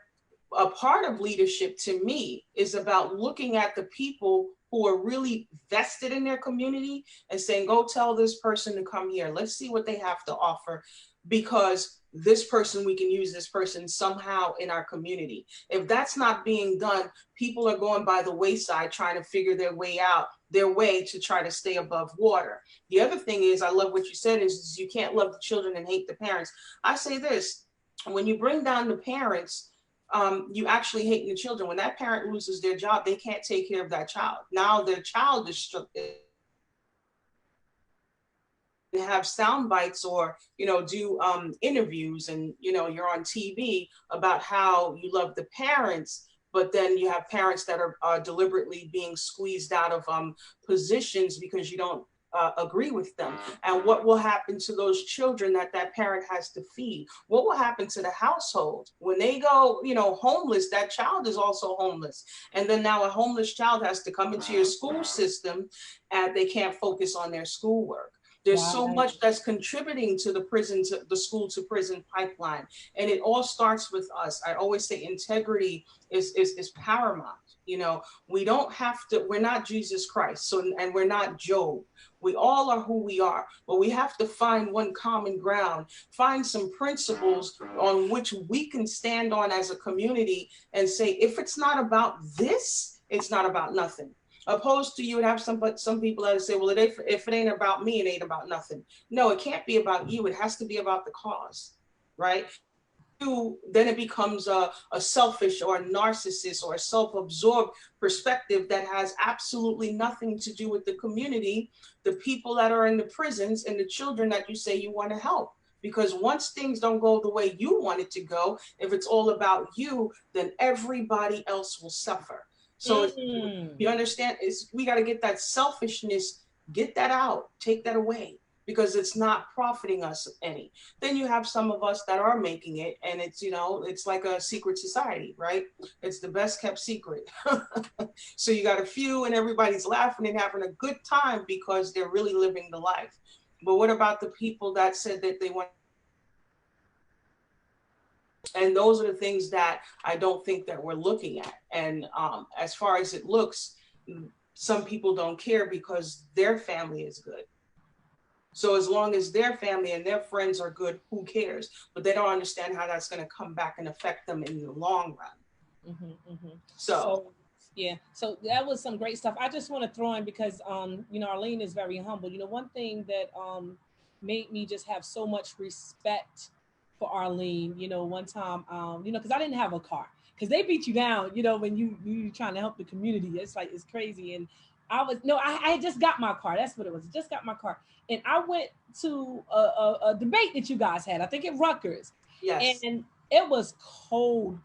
a part of leadership to me is about looking at the people who are really vested in their community and saying, go tell this person to come here. Let's see what they have to offer, because this person, we can use this person somehow in our community. If that's not being done, people are going by the wayside trying to figure their way to try to stay above water. The other thing is, I love what you said, is you can't love the children and hate the parents. I say this, when you bring down the parents, you actually hate the children. When that parent loses their job, they can't take care of that child. Now their child is have sound bites, or do interviews, and you're on TV about how you love the parents, but then you have parents that are deliberately being squeezed out of positions because you don't agree with them. And what will happen to those children that parent has to feed? What will happen to the household when they go homeless? That child is also homeless, and then now a homeless child has to come into your school system, and they can't focus on their schoolwork. There's so much that's contributing to the school to prison pipeline. And it all starts with us. I always say integrity is paramount. We don't have to, we're not Jesus Christ. And we're not Job. We all are who we are, but we have to find one common ground, find some principles on which we can stand on as a community and say, if it's not about this, it's not about nothing. Opposed to, you would have some people that would say, well, if it ain't about me, it ain't about nothing. No, it can't be about you. It has to be about the cause, right? Then it becomes a selfish or a narcissist or a self-absorbed perspective that has absolutely nothing to do with the community, the people that are in the prisons, and the children that you say you want to help. Because once things don't go the way you want it to go, if it's all about you, then everybody else will suffer. So you understand, we got to get that selfishness, get that out, take that away, because it's not profiting us any. Then you have some of us that are making it, and it's, it's like a secret society, right? It's the best kept secret. So you got a few and everybody's laughing and having a good time because they're really living the life. But what about the people that said that they want? And those are the things that I don't think that we're looking at. And as far as it looks, some people don't care because their family is good. So as long as their family and their friends are good, who cares? But they don't understand how that's going to come back and affect them in the long run. So yeah, so that was some great stuff. I just want to throw in, because Arlene is very humble. One thing that made me just have so much respect for Arlene, one time, because I didn't have a car, because they beat you down, when you trying to help the community. It's like, it's crazy. And I just got my car. That's what it was. Just got my car. And I went to a debate that you guys had, I think at Rutgers. Yes. And it was cold,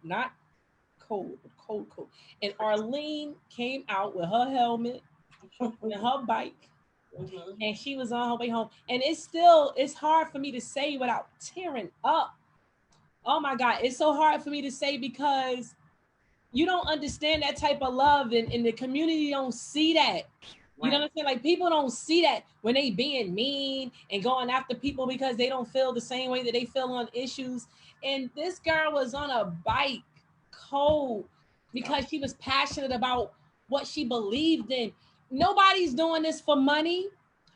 not cold, but cold. And Arlene came out with her helmet and her bike. And she was on her way home. And it's hard for me to say without tearing up. Oh my God, it's so hard for me to say, because you don't understand that type of love, and the community don't see that. You know what I'm saying? Like, people don't see that when they being mean and going after people because they don't feel the same way that they feel on issues. And this girl was on a bike, cold, because she was passionate about what she believed in. Nobody's doing this for money.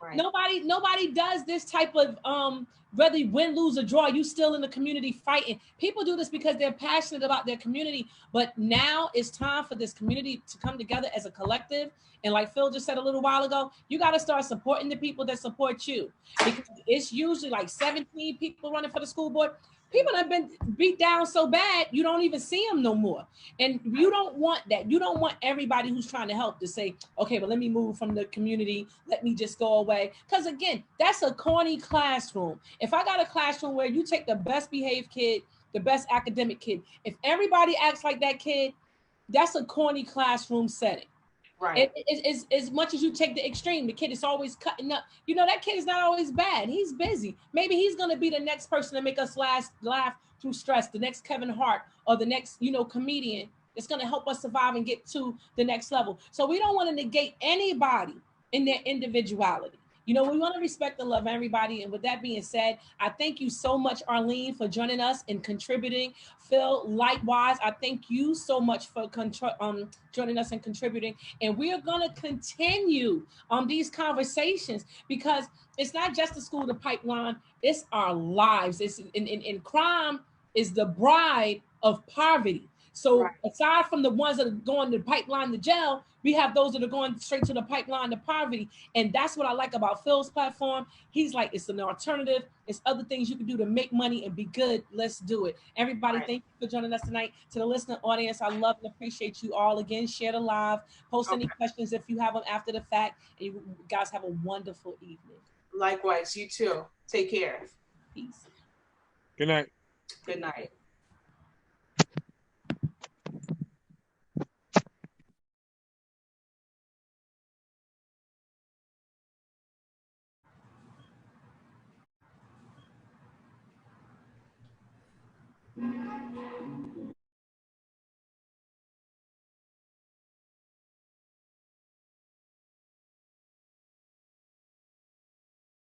Right. Nobody does this type of whether you win, lose, or draw, you still in the community fighting. People do this because they're passionate about their community. But now it's time for this community to come together as a collective. And like Phil just said a little while ago, you got to start supporting the people that support you, because it's usually like 17 people running for the school board. People have been beat down so bad, you don't even see them no more. And you don't want that. You don't want everybody who's trying to help to say, okay, but let me move from the community. Let me just go away. Because again, that's a corny classroom. If I got a classroom where you take the best behaved kid, the best academic kid, if everybody acts like that kid, that's a corny classroom setting. Right. As much as you take the extreme, the kid is always cutting up. That kid is not always bad. He's busy. Maybe he's going to be the next person to make us laugh through stress, the next Kevin Hart, or the next, comedian that's going to help us survive and get to the next level. So we don't want to negate anybody in their individuality. You know, we want to respect and love everybody. And with that being said, I thank you so much, Arlene, for joining us and contributing. Phil, likewise, I thank you so much for joining us and contributing. And we are going to continue on these conversations because it's not just the school, the pipeline, it's our lives. It's in crime is the bride of poverty. So Right. aside from the ones that are going to pipeline to jail, we have those that are going straight to the pipeline to poverty. And that's what I like about Phil's platform. He's like, it's an alternative. It's other things you can do to make money and be good. Let's do it. Everybody, Right. thank you for joining us tonight. To the listening audience, I love and appreciate you all. Again, share the live. Post any questions if you have them after the fact. And you guys have a wonderful evening. Likewise, you too. Take care. Peace. Good night. Good night.